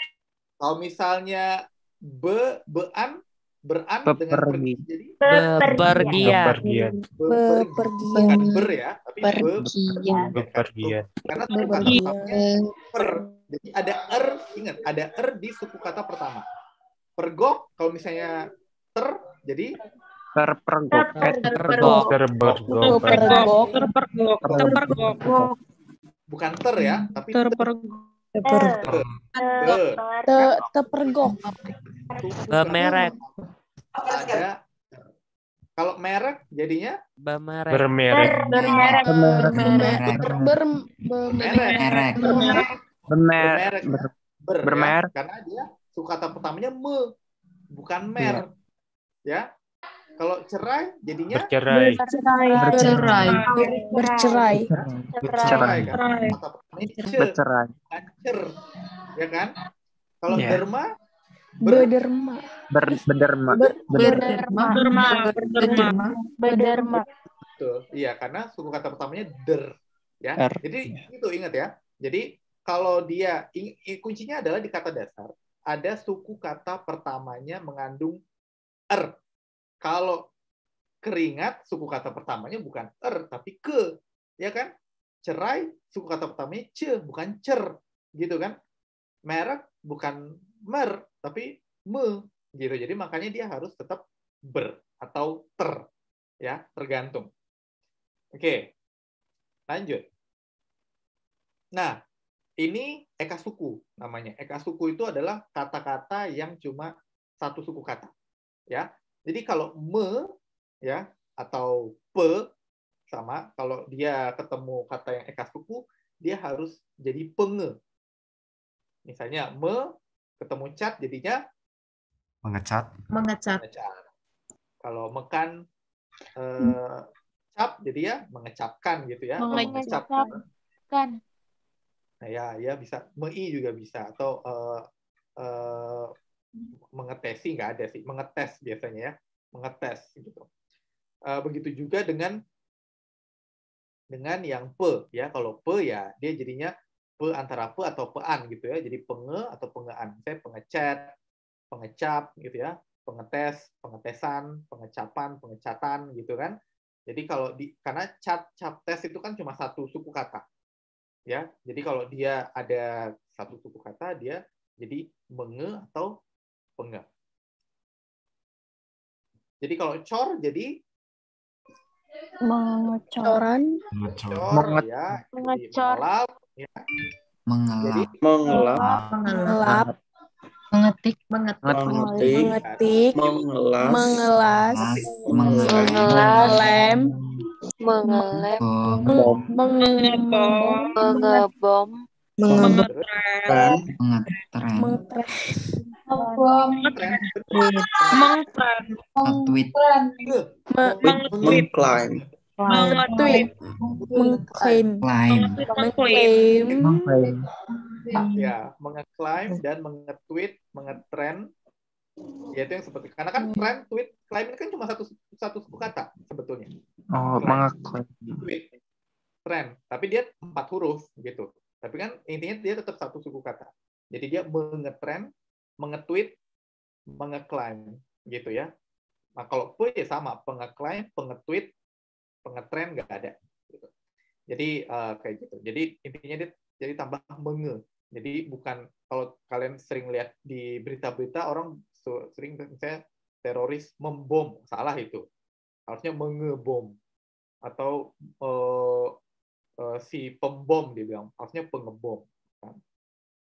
kalau misalnya beran dengan pergi jadi Bepergian. bukan ber ya, tapi Pergian. bepergian. Karena suku kata pertamanya per. Jadi ada ingat ada di suku kata pertama. Pergok kalau misalnya ter jadi Terpergok. bukan ter ya, tapi Tepergok. Merek. ada. Kalau merek jadinya Bermerek. bermerek karena dia suku kata pertamanya bukan mer ya. Kalau cerai jadinya Bercerai. Bercerai. kan? Kata pertamanya bukan cer ya kan. Kalau derma Bederma. betul. Iya, karena suku kata pertamanya der ya. Jadi itu ingat ya. Jadi kalau dia kuncinya adalah di kata dasar ada suku kata pertamanya mengandung er. Kalau keringat suku kata pertamanya bukan tapi ke, ya kan? Cerai suku kata pertamanya ce bukan cer, gitu kan? Merek bukan mer tapi me, gitu. Jadi makanya dia harus tetap ber atau ter, ya, tergantung. Oke, lanjut. Nah, ini eka suku namanya. Eka suku itu adalah kata-kata yang cuma satu suku kata, ya. Jadi kalau me, ya, atau pe sama, kalau dia ketemu kata yang eka suku, dia harus jadi penge. Misalnya me ketemu cat jadinya Mengecat. Kalau mekan cap jadi ya mengecapkan gitu ya. Mengecapkan. Nah, ya bisa mei juga bisa atau mengetesi nggak ada sih, mengetes biasanya ya, mengetes gitu. Begitu juga dengan yang pe ya. Kalau pe ya dia jadinya pe antara pe atau pean gitu ya. Jadi penge atau pengean. Saya pengecat, pengecap gitu ya, pengetes, pengetesan, pengecapan, pengecatan gitu kan. Jadi kalau karena cap tes itu kan cuma satu suku kata. ya. Jadi kalau dia ada satu suku kata, dia jadi menge atau penge. Jadi kalau cor jadi Mengecoran. cor, ya. Jadi mengelap, ya. Jadi mengelap, Mengelap. Mengetik. Mengetik. mengelas, Mengelas. Mengelap. Mengelem. Mengelem. Mengebom. Mengebom. Mengetren. nge-tweet, Mengklaim. Mengklaim. ya, mengeklaim dan mengetweet, mengetrend, yaitu yang seperti karena kan trend, tweet, claim ini kan cuma satu suku kata sebetulnya. Oh, mengeklaim. Tweet, trend, tapi dia 4 huruf gitu. Tapi kan intinya dia tetap satu suku kata. Jadi dia mengetrend, mengetweet, mengeklaim gitu ya. Nah, kalau pe ya sama, pengeklaim, pengetweet, pengetrend nggak ada. Gitu. Jadi kayak gitu. Jadi intinya dia jadi tambah menge. Jadi bukan, kalau kalian sering lihat di berita-berita orang sering misalnya teroris membom, salah itu. Harusnya mengebom atau si pembom dia bilang, harusnya pengebom. Kan?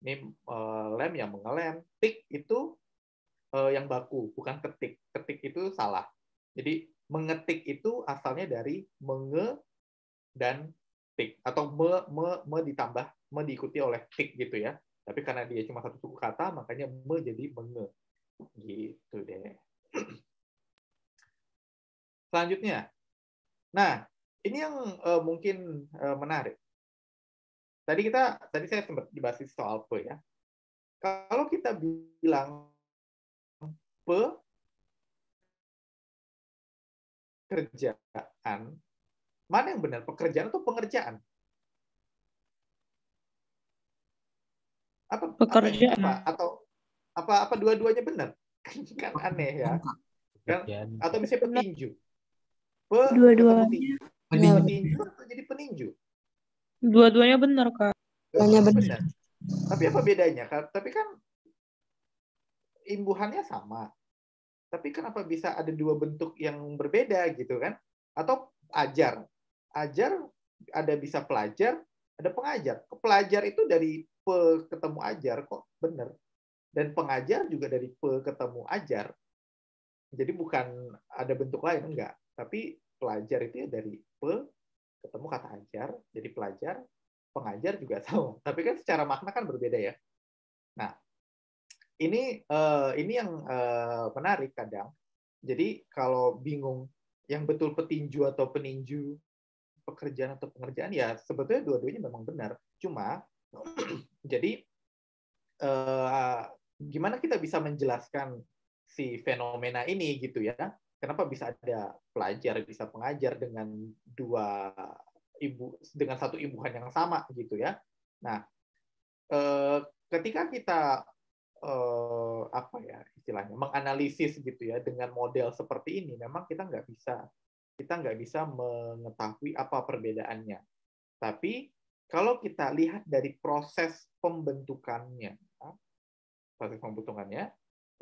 Ini lem yang mengelem, tik itu yang baku, bukan ketik. Ketik itu salah. Jadi mengetik itu asalnya dari menge dan tik, atau me ditambah, me diikuti oleh tik gitu ya. Tapi karena dia cuma satu suku kata, makanya me jadi menge. Gitu deh. Selanjutnya. Nah, ini yang mungkin menarik. Tadi saya sempat dibahas soal pe ya. Kalau kita bilang pekerjaan, mana yang benar? Pekerjaan atau pengerjaan? Apa pekerjaan? Apa dua-duanya benar? Kan aneh ya. Kan, atau misalnya petinju. Dua-duanya. Petinju atau jadi peninju? Dua-duanya benar, Kak. Dua-duanya benar. Tapi apa bedanya? Tapi kan imbuhannya sama. Tapi kenapa bisa ada dua bentuk yang berbeda gitu kan? Atau ajar. Ajar ada bisa pelajar, ada pengajar. Pelajar itu dari pe ketemu ajar kok, benar. Dan pengajar juga dari pe ketemu ajar. Jadi bukan ada bentuk lain, enggak. Tapi pelajar itu ya dari pe ketemu kata ajar, jadi pelajar, pengajar juga sama. Tapi kan secara makna kan berbeda ya. Nah, ini yang menarik kadang. Jadi kalau bingung yang betul petinju atau peninju, pekerjaan atau pengerjaan, ya sebetulnya dua-duanya memang benar. Cuma jadi gimana kita bisa menjelaskan si fenomena ini gitu ya? Kenapa bisa ada pelajar, bisa pengajar dengan dengan satu imbuhan yang sama gitu ya? Nah, ketika kita apa ya istilahnya menganalisis gitu ya dengan model seperti ini, memang kita nggak bisa mengetahui apa perbedaannya. Tapi kalau kita lihat dari proses pembentukannya,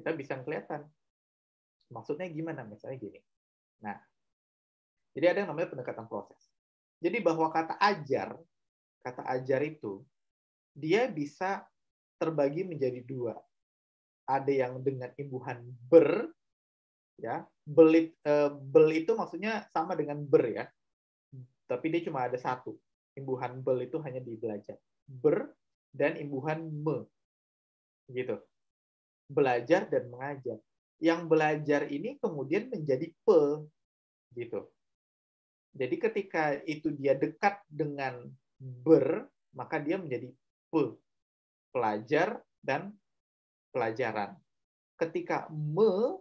kita bisa kelihatan. Maksudnya gimana? Misalnya gini. Nah, jadi ada yang namanya pendekatan proses. Jadi bahwa kata ajar itu dia bisa terbagi menjadi dua. Ada yang dengan imbuhan ber, ya, bel itu maksudnya sama dengan ber ya, tapi dia cuma ada satu. Imbuhan bel itu hanya di belajar. Ber dan imbuhan me, gitu. Belajar dan mengajar. Yang belajar ini kemudian menjadi pe, gitu. Jadi ketika itu dia dekat dengan ber, maka dia menjadi pe, pelajar dan pelajaran. Ketika me,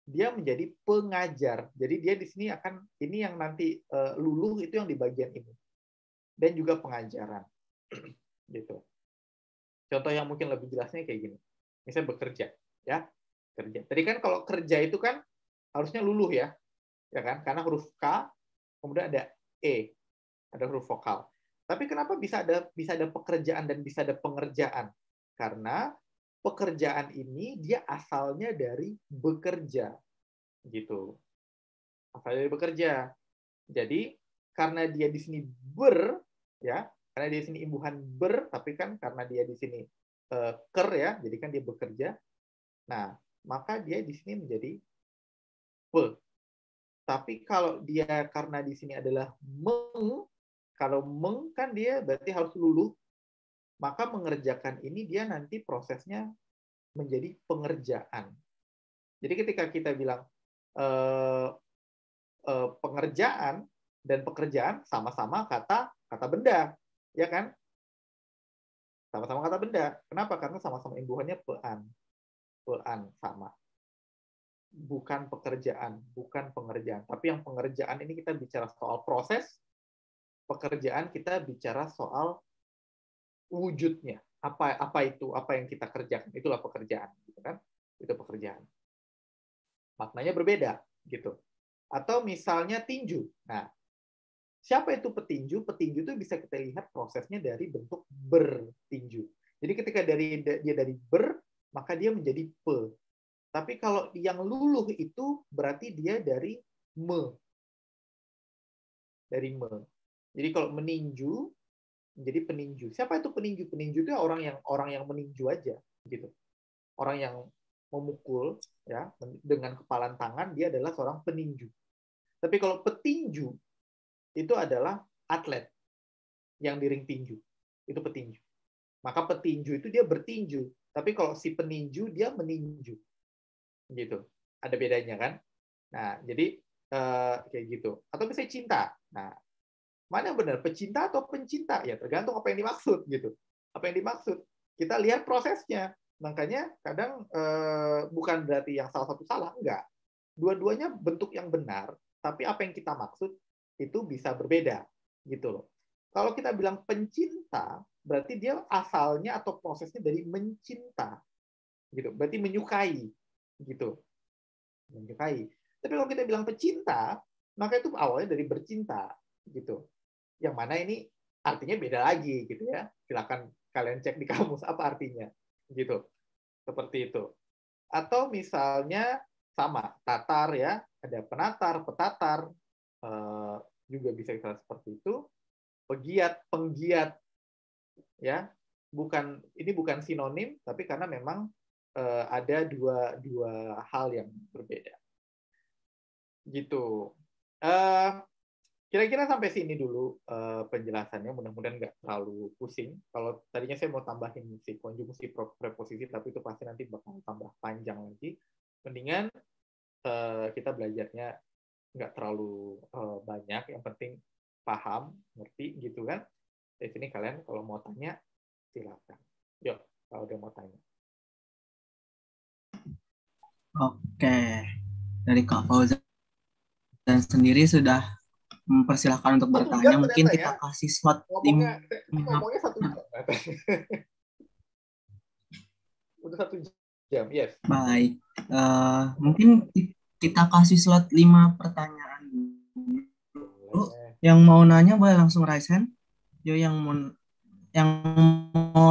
dia menjadi pengajar. Jadi dia di sini ini yang nanti luluh itu yang di bagian ini. Dan juga pengajaran. Gitu. Contoh yang mungkin lebih jelasnya kayak gini. Misalnya bekerja, ya. Kerja. Tadi kan kalau kerja itu kan harusnya luluh ya. Ya kan? Karena huruf K, kemudian ada E, ada huruf vokal. Tapi kenapa bisa ada pekerjaan dan bisa ada pengerjaan? Karena pekerjaan ini dia asalnya dari bekerja, gitu. Asal dari bekerja. Jadi karena dia di sini ya, karena dia di sini imbuhan tapi kan karena dia di sini ker ya, jadi kan dia bekerja. Nah, maka dia di sini menjadi pe. Tapi kalau dia karena di sini adalah kalau kan dia berarti harus luluh, maka mengerjakan ini dia nanti prosesnya menjadi pengerjaan. Jadi ketika kita bilang pengerjaan dan pekerjaan sama-sama kata benda, ya kan? Sama-sama kata benda. Kenapa? Karena sama-sama imbuhannya pean sama. Bukan pekerjaan, bukan pengerjaan. Tapi yang pengerjaan ini kita bicara soal proses, pekerjaan kita bicara soal wujudnya. Apa itu? Apa yang kita kerjakan? Itulah pekerjaan, gitu kan? Itu pekerjaan. Maknanya berbeda, gitu. Atau misalnya tinju. Nah, siapa itu petinju? Petinju itu bisa kita lihat prosesnya dari bentuk bertinju. Jadi ketika dia dari maka dia menjadi pe. Tapi kalau yang luluh itu berarti dia dari me. Dari me. Jadi kalau meninju menjadi peninju. Siapa itu peninju? Peninju itu orang yang meninju aja, gitu. Orang yang memukul ya dengan kepalan tangan, dia adalah seorang peninju. Tapi kalau petinju itu adalah atlet yang di ring tinju. Itu petinju. Maka petinju itu dia bertinju. Tapi kalau si peninju dia meninju. Gitu. Ada bedanya kan? Nah, jadi kayak gitu. Atau misalnya cinta. Nah, mana yang benar? Pecinta atau pencinta? Ya tergantung apa yang dimaksud gitu. Apa yang dimaksud? Kita lihat prosesnya. Makanya kadang bukan berarti yang salah satu salah, enggak. Dua-duanya bentuk yang benar, tapi apa yang kita maksud itu bisa berbeda gitu loh. Kalau kita bilang pencinta, berarti dia asalnya atau prosesnya dari mencinta. Gitu. Berarti menyukai gitu. Menyukai. Tapi kalau kita bilang pecinta, maka itu awalnya dari bercinta gitu. Yang mana ini artinya beda lagi gitu ya. Silakan kalian cek di kamus apa artinya gitu. Seperti itu. Atau misalnya sama tatar ya, ada penatar, petatar, juga bisa kita seperti itu. Pegiat, penggiat ya. Ini bukan sinonim, tapi karena memang ada dua hal yang berbeda. Gitu. Kira-kira sampai sini dulu penjelasannya. Mudah-mudahan nggak terlalu pusing. Kalau tadinya saya mau tambahin si konjungsi preposisi, tapi itu pasti nanti bakal tambah panjang lagi. Mendingan kita belajarnya nggak terlalu banyak. Yang penting paham, ngerti, gitu kan. Di sini kalian kalau mau tanya, silakan. Yuk, kalau udah mau tanya. Oke, dari Kak Fauzan sendiri sudah mempersilahkan untuk bertanya. Mungkin kita kasih slot ngomongnya 1 jam. Udah 1 jam, yes. Baik, mungkin kita kasih slot 5 pertanyaan dulu. Yang mau nanya boleh langsung raise hand. Yo, yang mau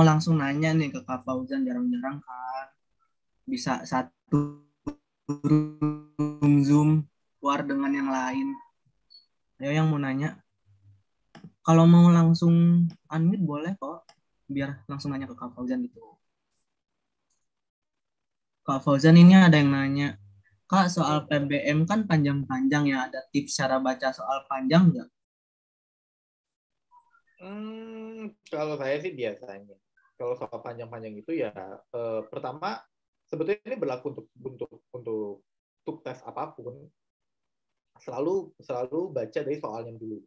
langsung nanya nih ke Kak Fauzan, jarang-jarang kan bisa satu Zoom keluar dengan yang lain. Ayo yang mau nanya. Kalau mau langsung unmute boleh kok. Biar langsung nanya ke Kak Fauzan gitu. Kak Fauzan ini ada yang nanya. Kak, soal PBM kan panjang-panjang ya. Ada tips cara baca soal panjang nggak? Kalau saya sih biasanya. Kalau soal panjang-panjang itu ya pertama sebetulnya ini berlaku untuk tes apapun. Selalu baca dari soalnya dulu.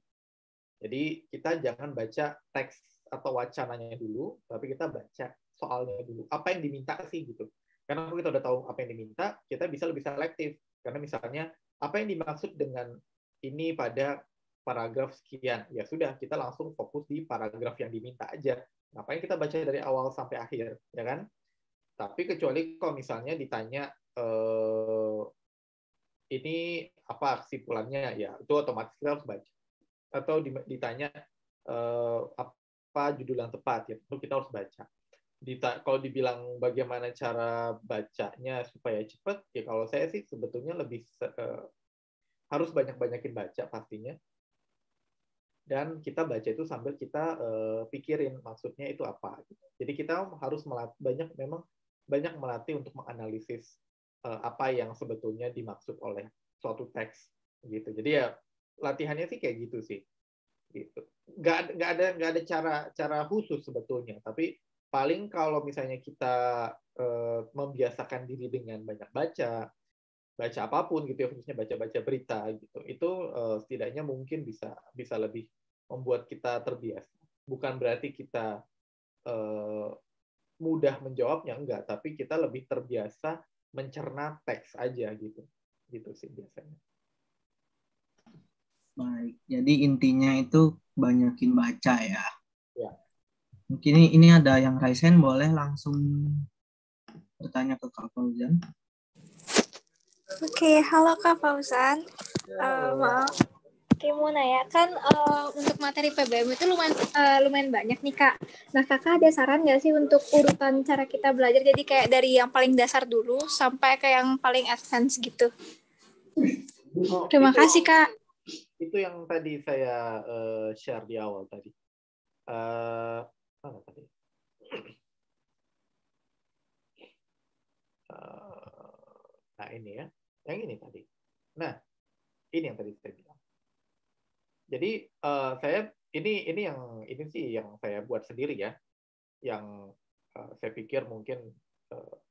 Jadi kita jangan baca teks atau wacananya dulu, tapi kita baca soalnya dulu. Apa yang diminta sih gitu. Karena kalau kita udah tahu apa yang diminta, kita bisa lebih selektif. Karena misalnya apa yang dimaksud dengan ini pada paragraf sekian, ya sudah kita langsung fokus di paragraf yang diminta aja. Ngapain kita baca dari awal sampai akhir, ya kan? Tapi kecuali kalau misalnya ditanya ini apa kesimpulannya, ya itu otomatis kita harus baca. Atau ditanya apa judul yang tepat ya, tentu kita harus baca. Kalau dibilang bagaimana cara bacanya supaya cepat, ya kalau saya sih sebetulnya lebih harus banyak-banyakin baca pastinya. Dan kita baca itu sambil kita pikirin maksudnya itu apa. Jadi kita harus banyak melatih untuk menganalisis apa yang sebetulnya dimaksud oleh suatu teks gitu. Jadi ya latihannya sih kayak gitu sih. Gitu. Nggak ada cara khusus sebetulnya, tapi paling kalau misalnya kita membiasakan diri dengan banyak baca apapun gitu ya, khususnya baca berita gitu, itu setidaknya mungkin bisa lebih membuat kita terbiasa. Bukan berarti kita mudah menjawabnya, enggak, tapi kita lebih terbiasa mencerna teks aja gitu sih biasanya. Baik, jadi intinya itu banyakin baca ya. Ya. Mungkin ini ada yang raisen, boleh langsung bertanya ke Kak Fauzan. Oke, halo Kak Fauzan. Maaf, mau nanya kan untuk materi PBM itu lumayan banyak nih Kak. Nah Kakak ada saran nggak sih untuk urutan cara kita belajar? Jadi kayak dari yang paling dasar dulu sampai ke yang paling advance gitu. Terima kasih Kak. Itu yang tadi saya share di awal tadi. Mana tadi? Nah ini ya, yang ini tadi. Nah ini yang tadi saya bilang. Jadi saya ini sih yang saya buat sendiri ya, yang saya pikir mungkin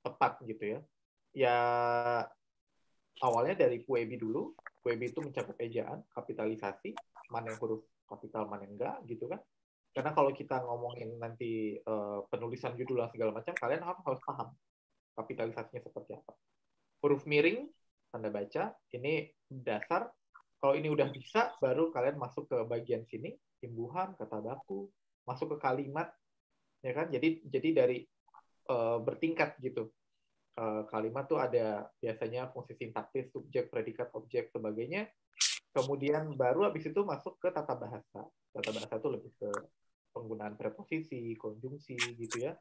tepat gitu ya. Ya awalnya dari Puebi dulu. Puebi itu mencakup ejaan, kapitalisasi, mana yang huruf kapital, mana yang enggak, gitu kan. Karena kalau kita ngomongin nanti penulisan judul dan segala macam, kalian harus paham kapitalisasinya seperti apa. Huruf miring, tanda baca, ini dasar. Kalau ini udah bisa, baru kalian masuk ke bagian sini, imbuhan, kata baku, masuk ke kalimat, ya kan. Jadi dari bertingkat gitu. Kalimat tuh ada biasanya fungsi sintaktis, subjek, predikat, objek, sebagainya. Kemudian baru habis itu masuk ke tata bahasa. Tata bahasa itu lebih ke penggunaan preposisi, konjungsi gitu ya.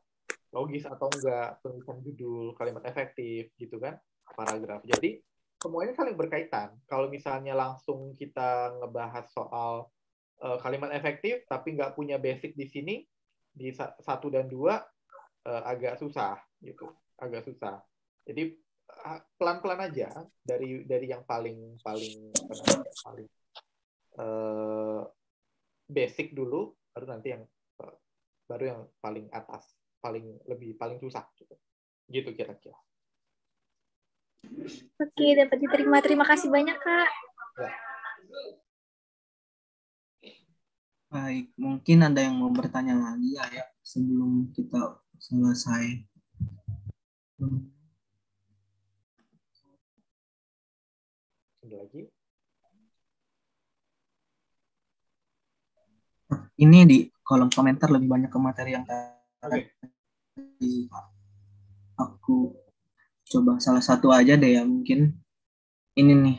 Logis atau enggak, penulisan judul, kalimat efektif gitu kan, paragraf. Jadi semuanya saling berkaitan. Kalau misalnya langsung kita ngebahas soal kalimat efektif tapi nggak punya basic di sini, di 1 dan 2 agak susah gitu. Agak susah. Jadi pelan-pelan aja dari yang paling basic dulu, baru yang paling atas, paling susah gitu. Gitu kira-kira. Oke, dapat diterima. Terima kasih banyak Kak. Ya. Baik, mungkin ada yang mau bertanya lagi ya sebelum kita selesai. Ada lagi? Ini di kolom komentar lebih banyak ke materi yang tadi. Aku coba salah satu aja deh ya, mungkin ini nih.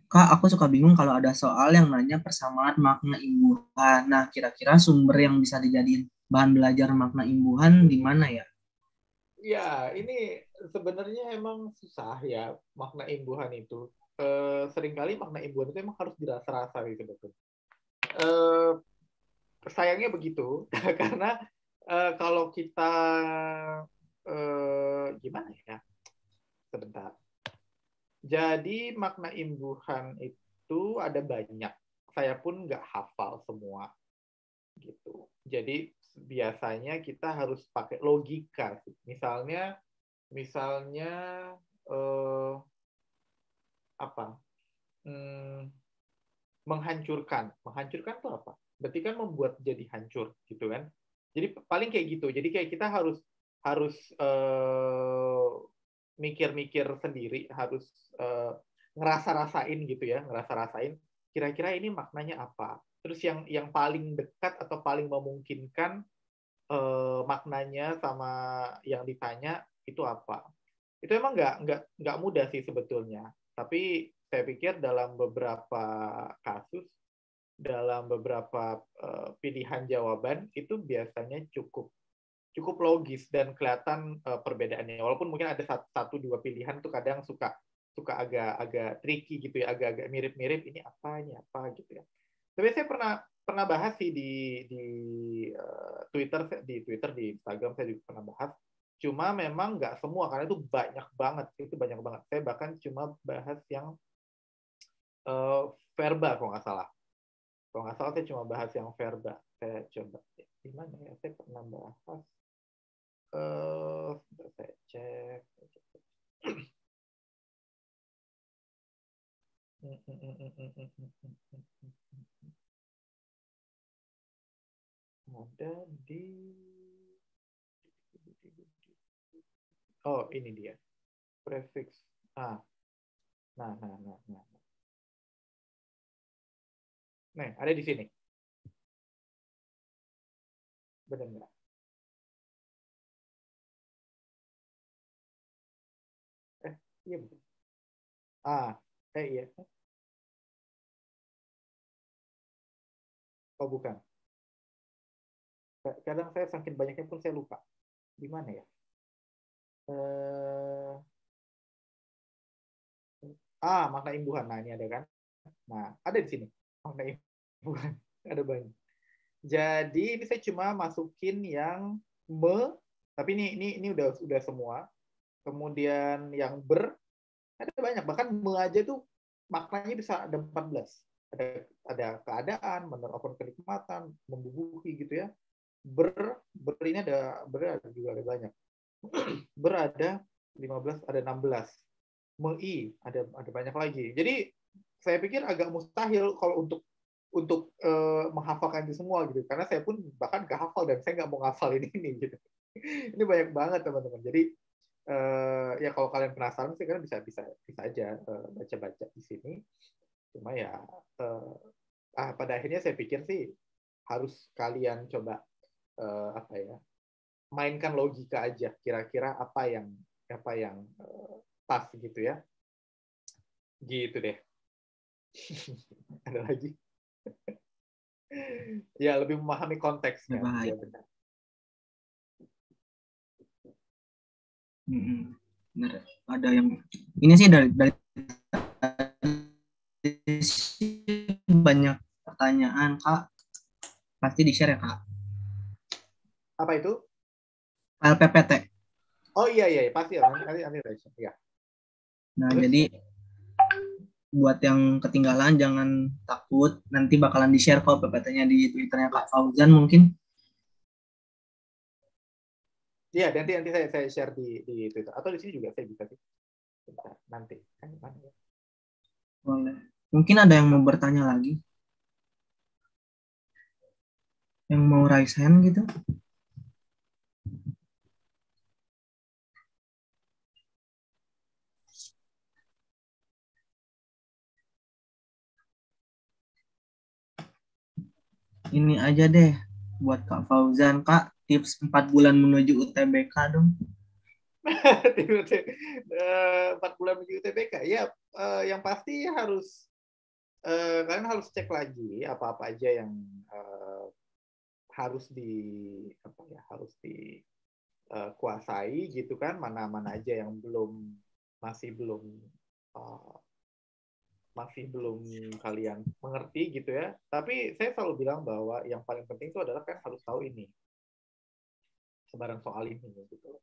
Kak, aku suka bingung kalau ada soal yang nanya persamaan makna imbuhan. Nah, kira-kira sumber yang bisa dijadiin bahan belajar makna imbuhan di mana ya? Ya, ini sebenarnya emang susah ya makna imbuhan itu. Seringkali makna imbuhan itu emang harus dirasa-rasa gitu betul. Sayangnya begitu karena kalau kita gimana ya? Sebentar. Jadi makna imbuhan itu ada banyak. Saya pun nggak hafal semua gitu. Jadi biasanya kita harus pakai logika. Misalnya menghancurkan itu apa? Berarti kan membuat jadi hancur gitu kan. Jadi paling kayak gitu. Jadi kayak kita harus mikir-mikir sendiri, harus ngerasa-rasain gitu ya, ngerasa-rasain kira-kira ini maknanya apa. Terus yang paling dekat atau paling memungkinkan maknanya sama yang ditanya itu apa. Itu emang nggak mudah sih sebetulnya. Tapi saya pikir dalam beberapa kasus dalam beberapa pilihan jawaban itu biasanya cukup logis dan kelihatan perbedaannya. Walaupun mungkin ada satu dua pilihan tuh kadang suka agak tricky gitu ya, agak mirip-mirip ini apa gitu ya. Tapi saya pernah bahas sih di Twitter, di Instagram saya juga pernah bahas. Cuma memang nggak semua karena itu banyak banget. Saya bahkan cuma bahas yang verba kalau nggak salah. Saya cuma bahas yang verba. Saya coba di mana ya? Saya pernah bahas. Saya cek. Ada di. Oh, ini dia. Prefix. Nah. Nah, ada di sini. Benar nggak? Iya betul. Iya. Oh, bukan. Kadang saya saking banyaknya pun saya lupa. Di mana ya? Makna imbuhan. Nah, ini ada kan? Nah, ada di sini. Makna imbuhan. Ada banyak. Jadi, ini saya cuma masukin yang tapi ini udah semua. Kemudian yang ada banyak. Bahkan aja tuh maknanya bisa ada 14. Ada keadaan, menerapkan kenikmatan, membubuhi gitu ya. Ini ada juga ada banyak. Berada 15, ada 16. Ada banyak lagi. Jadi saya pikir agak mustahil kalau untuk menghafalkan itu semua gitu. Karena saya pun bahkan gak hafal dan saya nggak mau ngafalin ini gitu. Ini banyak banget teman-teman. Jadi ya kalau kalian penasaran sih kalian bisa aja baca-baca di sini. Cuma ya pada akhirnya saya pikir sih harus kalian coba mainkan logika aja. Kira-kira apa yang pas gitu ya. Gitu deh. Ada lagi? Ya lebih memahami konteksnya. Ya, benar. Benar. Ada yang ini sih dari banyak pertanyaan Kak, pasti di-share ya Kak. Apa itu? File PPT. Oh iya pasti nanti ya. Nah, jadi buat yang ketinggalan jangan takut, nanti bakalan di-share kok PPT-nya di Twitternya Kak Fauzan mungkin. Iya, nanti saya share di Twitter atau di sini juga saya bisa sih. Nanti kan mana ya? Boleh. Mungkin ada yang mau bertanya lagi? Yang mau raise hand gitu? Ini aja deh buat Kak Fauzan. Kak, tips 4 bulan menuju UTBK dong. 4 bulan menuju UTBK. Ya, yang pasti kalian harus cek lagi apa-apa aja yang harus dikuasai gitu kan, mana-mana aja yang masih belum kalian mengerti gitu ya. Tapi saya selalu bilang bahwa yang paling penting itu adalah kan harus tahu ini. Sebarang soal ini gitu.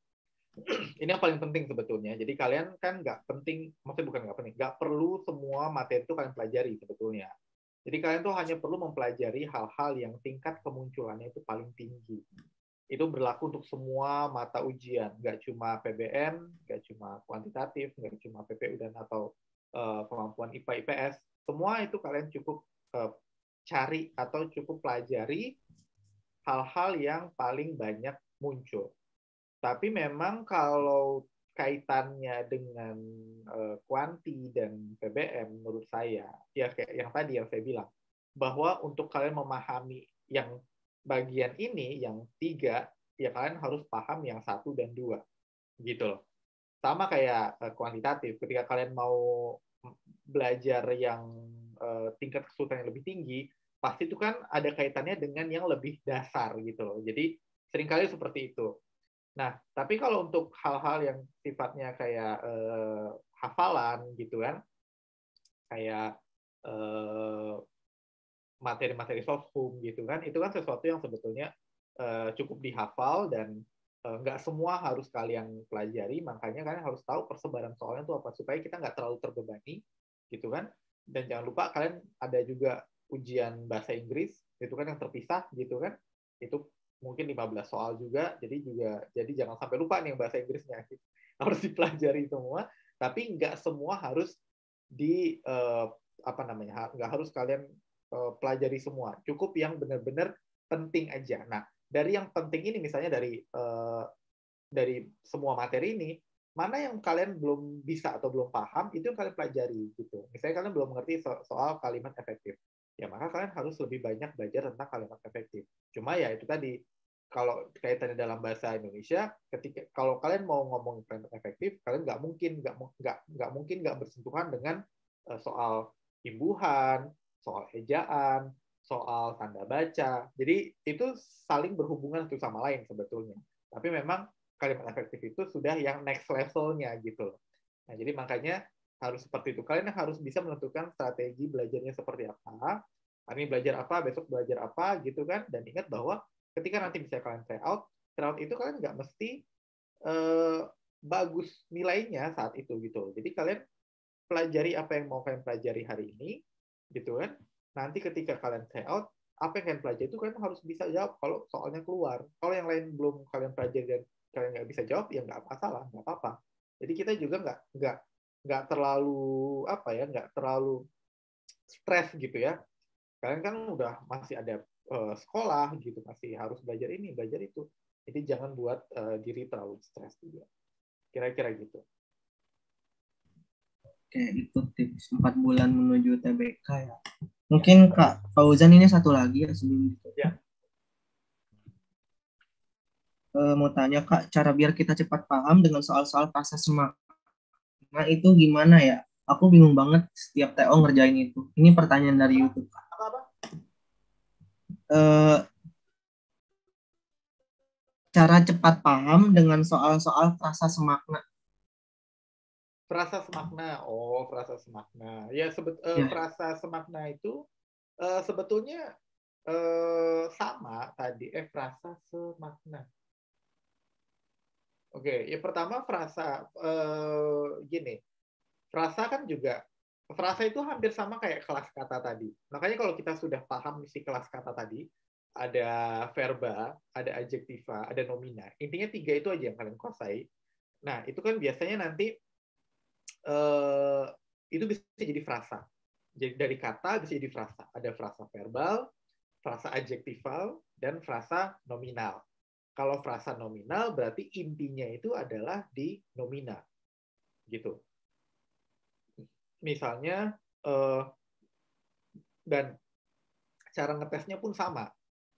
Ini yang paling penting sebetulnya. Jadi kalian kan nggak perlu semua materi itu kalian pelajari sebetulnya. Jadi kalian tuh hanya perlu mempelajari hal-hal yang tingkat kemunculannya itu paling tinggi. Itu berlaku untuk semua mata ujian, nggak cuma PBN, nggak cuma kuantitatif, nggak cuma PPU dan atau kemampuan IPA IPS. Semua itu kalian cukup cari atau cukup pelajari hal-hal yang paling banyak muncul. Tapi memang kalau kaitannya dengan kuanti dan PBM, menurut saya, ya kayak yang tadi yang saya bilang, bahwa untuk kalian memahami yang bagian ini, yang 3, ya kalian harus paham yang 1 dan 2. Gitu loh. Sama kayak kuantitatif, ketika kalian mau belajar yang tingkat kesulitan yang lebih tinggi, pasti itu kan ada kaitannya dengan yang lebih dasar gitu loh. Jadi seringkali seperti itu. Nah, tapi kalau untuk hal-hal yang sifatnya kayak hafalan gitu kan, kayak materi-materi soft home gitu kan, itu kan sesuatu yang sebetulnya cukup dihafal dan nggak semua harus kalian pelajari, makanya kalian harus tahu persebaran soalnya itu apa supaya kita nggak terlalu terbebani gitu kan. Dan jangan lupa kalian ada juga ujian bahasa Inggris itu kan yang terpisah gitu kan, itu mungkin 15 soal juga, jadi jangan sampai lupa nih yang bahasa Inggrisnya harus dipelajari semua, tapi nggak semua harus nggak harus kalian pelajari semua, cukup yang benar-benar penting aja. Nah, dari yang penting ini misalnya dari semua materi ini, mana yang kalian belum bisa atau belum paham, itu yang kalian pelajari gitu. Misalnya kalian belum mengerti soal kalimat efektif, ya maka kalian harus lebih banyak belajar tentang kalimat efektif. Cuma ya itu tadi, kalau kaitannya dalam bahasa Indonesia, kalau kalian mau ngomong kalimat efektif, kalian nggak mungkin nggak bersentuhan dengan soal imbuhan, soal ejaan, soal tanda baca. Jadi itu saling berhubungan satu sama lain sebetulnya. Tapi memang kalimat efektif itu sudah yang next levelnya gitu. Nah, jadi makanya harus seperti itu. Kalian harus bisa menentukan strategi belajarnya seperti apa. Hari ini belajar apa, besok belajar apa gitu kan. Dan ingat bahwa ketika nanti bisa kalian tryout itu kalian nggak mesti bagus nilainya saat itu gitu. Jadi kalian pelajari apa yang mau kalian pelajari hari ini gitu kan. Nanti ketika kalian tryout, apa yang kalian pelajari itu kalian harus bisa jawab kalau soalnya keluar. Kalau yang lain belum kalian pelajari dan kalian nggak bisa jawab, ya nggak masalah, nggak apa-apa. Jadi kita juga nggak terlalu nggak terlalu stres gitu ya. Kalian kan udah masih ada sekolah gitu, masih harus belajar ini, belajar itu. Jadi jangan buat diri terlalu stres juga. Kira-kira gitu. Oke, itu tips 4 bulan menuju TBK ya. Mungkin Kak Fauzan ini satu lagi ya sebelum itu. Ya. Mau tanya Kak, cara biar kita cepat paham dengan soal-soal frasa semakna itu gimana ya? Aku bingung banget setiap TO ngerjain itu. Ini pertanyaan dari YouTube Kak. Cara cepat paham dengan soal-soal frasa semakna. Frasa semakna, frasa semakna. Ya, frasa semakna itu sebetulnya sama tadi, frasa semakna. Oke, ya pertama frasa gini. Frasa kan juga, frasa itu hampir sama kayak kelas kata tadi. Makanya kalau kita sudah paham isi kelas kata tadi, ada verba, ada adjektiva, ada nomina. Intinya 3 itu aja yang kalian kuasai. Nah, itu kan biasanya nanti itu bisa jadi frasa. Jadi dari kata bisa jadi frasa. Ada frasa verbal, frasa adjektival, dan frasa nominal. Kalau frasa nominal berarti intinya itu adalah di nomina. Gitu. Misalnya, dan cara ngetesnya pun sama.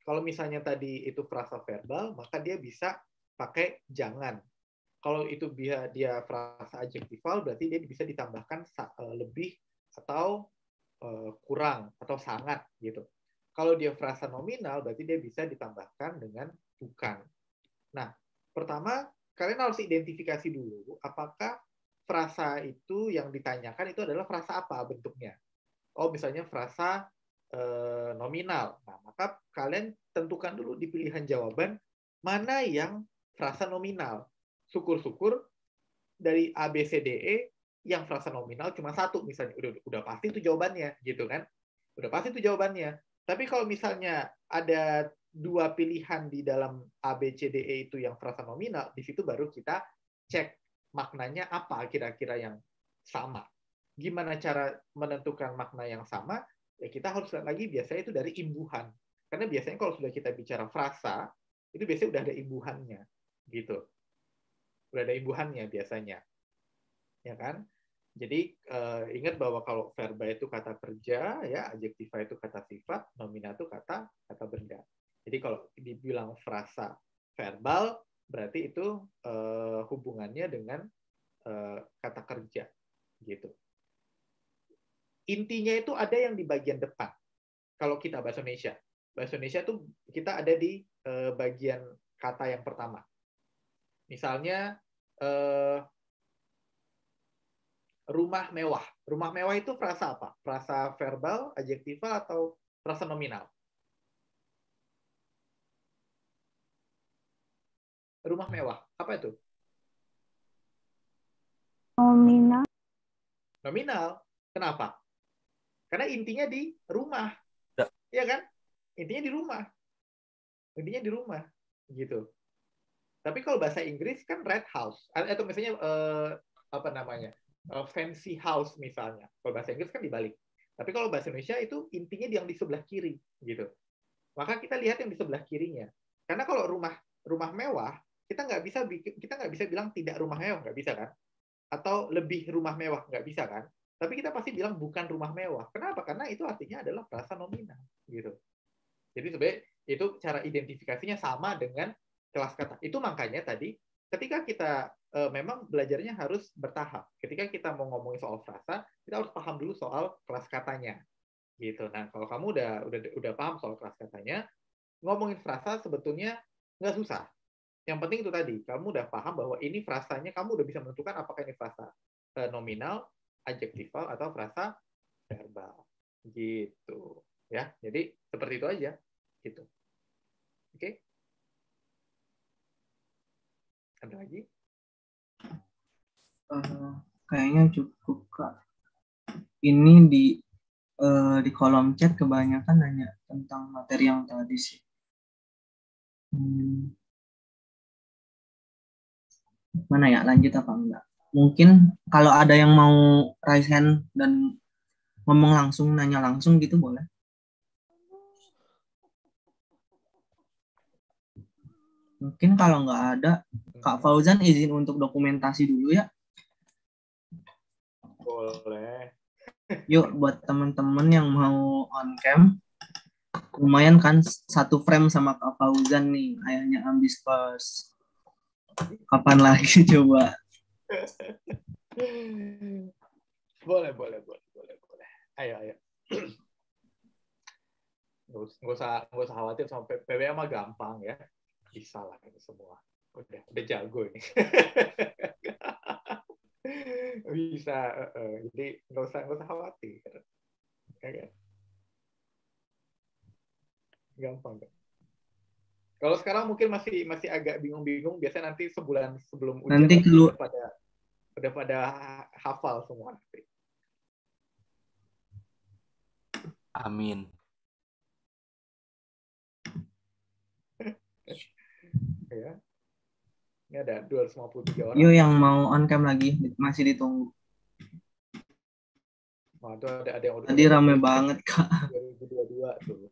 Kalau misalnya tadi itu frasa verbal, maka dia bisa pakai jangan. Kalau itu dia frasa adjektival, berarti dia bisa ditambahkan lebih atau kurang atau sangat gitu. Kalau dia frasa nominal, berarti dia bisa ditambahkan dengan bukan. Nah, pertama kalian harus identifikasi dulu apakah frasa itu yang ditanyakan itu adalah frasa apa bentuknya. Oh, misalnya frasa nominal. Nah, maka kalian tentukan dulu di pilihan jawaban mana yang frasa nominal. Syukur-syukur dari A, B, C, D, E yang frasa nominal cuma satu misalnya. Udah pasti itu jawabannya, gitu kan? Udah pasti itu jawabannya. Tapi kalau misalnya ada 2 pilihan di dalam A, B, C, D, E itu yang frasa nominal, di situ baru kita cek maknanya apa kira-kira yang sama. Gimana cara menentukan makna yang sama? Ya kita harus lihat lagi biasanya itu dari imbuhan. Karena biasanya kalau sudah kita bicara frasa, itu biasanya udah ada imbuhannya. Gitu. Udah ada imbuhannya biasanya. Ya kan? Jadi ingat bahwa kalau verba itu kata kerja, ya adjektiva itu kata sifat, nomina itu kata benda. Jadi kalau dibilang frasa verbal, berarti itu hubungannya dengan kata kerja. Gitu. Intinya itu ada yang di bagian depan. kalau kita bahasa Indonesia. Bahasa Indonesia tuh kita ada di bagian kata yang pertama. Misalnya rumah mewah. Rumah mewah itu frasa apa? Frasa verbal, adjektifal, atau frasa nominal? Rumah mewah. Apa itu? Nominal. Nominal. Kenapa? Karena intinya di rumah. Iya kan? Intinya di rumah. Intinya di rumah. Gitu. Tapi kalau bahasa Inggris kan red house. Atau misalnya apa namanya? Fancy house misalnya. Kalau bahasa Inggris kan dibalik. Tapi kalau bahasa Indonesia itu intinya yang di sebelah kiri gitu. Maka kita lihat yang di sebelah kirinya. Karena kalau rumah mewah, kita nggak bisa bilang tidak rumah mewah, nggak bisa kan? Atau lebih rumah mewah, nggak bisa kan? Tapi kita pasti bilang bukan rumah mewah. Kenapa? Karena itu artinya adalah frasa nominal gitu. Jadi sebenarnya itu cara identifikasinya sama dengan kelas kata. Itu makanya tadi ketika kita memang belajarnya harus bertahap. Ketika kita mau ngomongin soal frasa, kita harus paham dulu soal kelas katanya. Gitu. Nah, kalau kamu udah paham soal kelas katanya, ngomongin frasa sebetulnya nggak susah. Yang penting itu tadi, kamu udah paham bahwa ini frasanya, kamu udah bisa menentukan apakah ini frasa nominal, adjektifal, atau frasa verbal. Gitu. Ya, jadi seperti itu aja. Gitu. Oke? Ada lagi? Kayaknya cukup, Kak. Ini di kolom chat kebanyakan nanya tentang materi yang tadi sih. Mana ya, lanjut apa enggak? Mungkin kalau ada yang mau raise hand dan ngomong langsung, nanya langsung gitu boleh. Mungkin kalau nggak ada, Kak Fauzan izin untuk dokumentasi dulu ya. Boleh. Yuk, buat teman-teman yang mau on cam, lumayan kan satu frame sama Kak Fauzan nih, ayahnya Ambiscos. Kapan lagi coba? Boleh. Ayo. Nggak usah khawatir sama PBM mah gampang ya. Bisa lah ini semua. Udah jago ini. Bisa. Jadi nggak usah khawatir. Okay. Gampang kan? Kalau sekarang mungkin masih agak bingung-bingung. Biasanya nanti sebulan sebelum ujian nanti udah pada hafal semua nanti. Amin. Ya. Ini ada 253 orang. Yuk yang mau on cam lagi masih ditunggu. Wah, itu ada yang udah Tadi rame banget, Kak. 2022 tuh.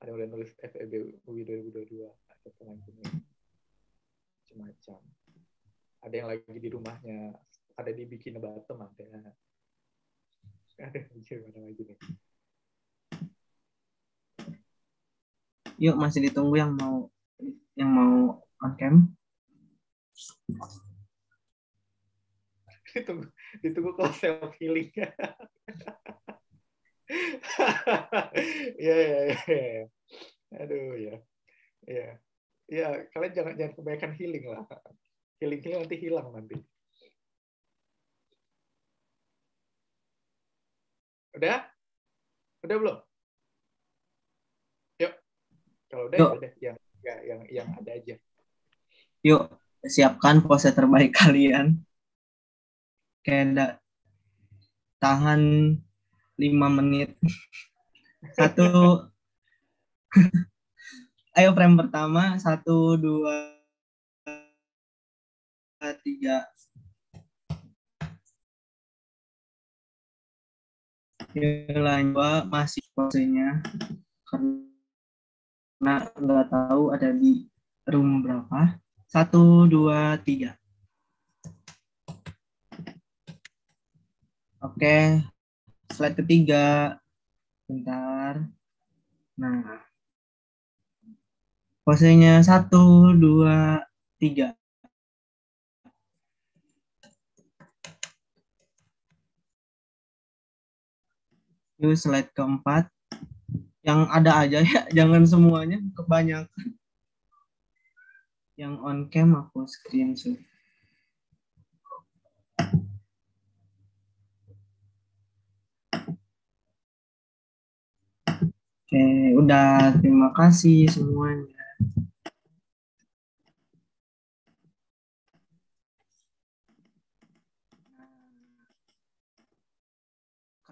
Ada yang udah nulis FEB UI 2022. Macam-macam. Ada yang lagi di rumahnya, ada di Bikini Bottom, ada mana lagi nih. Yuk masih ditunggu yang mau on cam. ditunggu kalau self healing. Ya. Aduh ya. Ya, kalian jangan kebanyakan healing lah. Healing nanti hilang nanti. Udah belum? Yuk. Kalau udah ya yang ada aja. Yuk, siapkan pose terbaik kalian. Kayak tahan 5 menit. 1. Ayo frame pertama. 1, 2, 3. Lanjut masih posenya karena nggak tahu ada di room berapa. 1, 2, 3. Oke, slide ketiga. Bentar. Nah, posenya 1, 2, 3. Yuk slide keempat. Yang ada aja ya, jangan semuanya kebanyakan. Yang on cam aku screenshot. Oke, udah, terima kasih semuanya.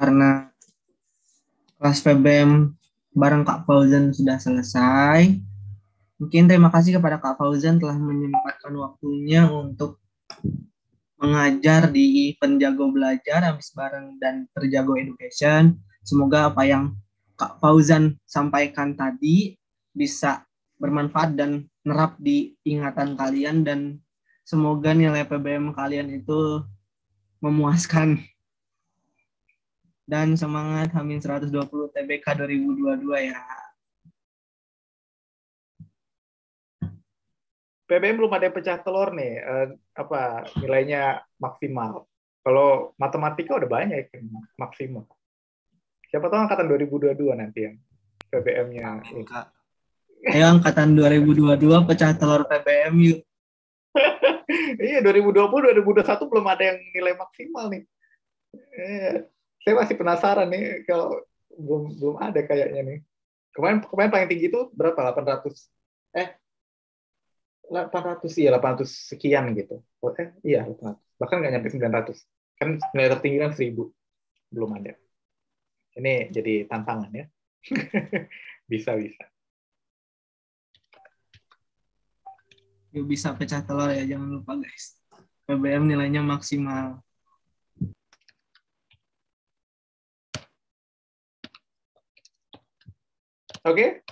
Karena kelas PBM bareng Kak Fauzan sudah selesai, mungkin terima kasih kepada Kak Fauzan telah menyempatkan waktunya untuk mengajar di Penjago Belajar, Habis Bareng, dan Terjago Education. Semoga apa yang Kak Fauzan sampaikan tadi bisa bermanfaat dan nerap di ingatan kalian, dan semoga nilai PBM kalian itu memuaskan. Dan semangat Hamin 120 TBK 2022 ya. PBM belum ada yang pecah telur nih, apa nilainya maksimal. Kalau matematika udah banyak yang maksimal. Siapa tahu angkatan 2022 nanti yang PBM-nya. Amin, Kak. Ayo angkatan 2022 pecah telur PBM yuk. Iya, 2020, 2021 belum ada yang nilai maksimal nih. Saya masih penasaran nih kalau belum ada kayaknya nih. Kemarin paling tinggi itu berapa? 800. 800 iya, 800 sekian gitu. Iya, 800. Bahkan nggak nyampe 900. Kan nilai tertinggi kan 1000. Belum ada. Ini jadi tantangan ya. Bisa. Yuk bisa pecah telur ya, jangan lupa guys. PBM nilainya maksimal. Oke,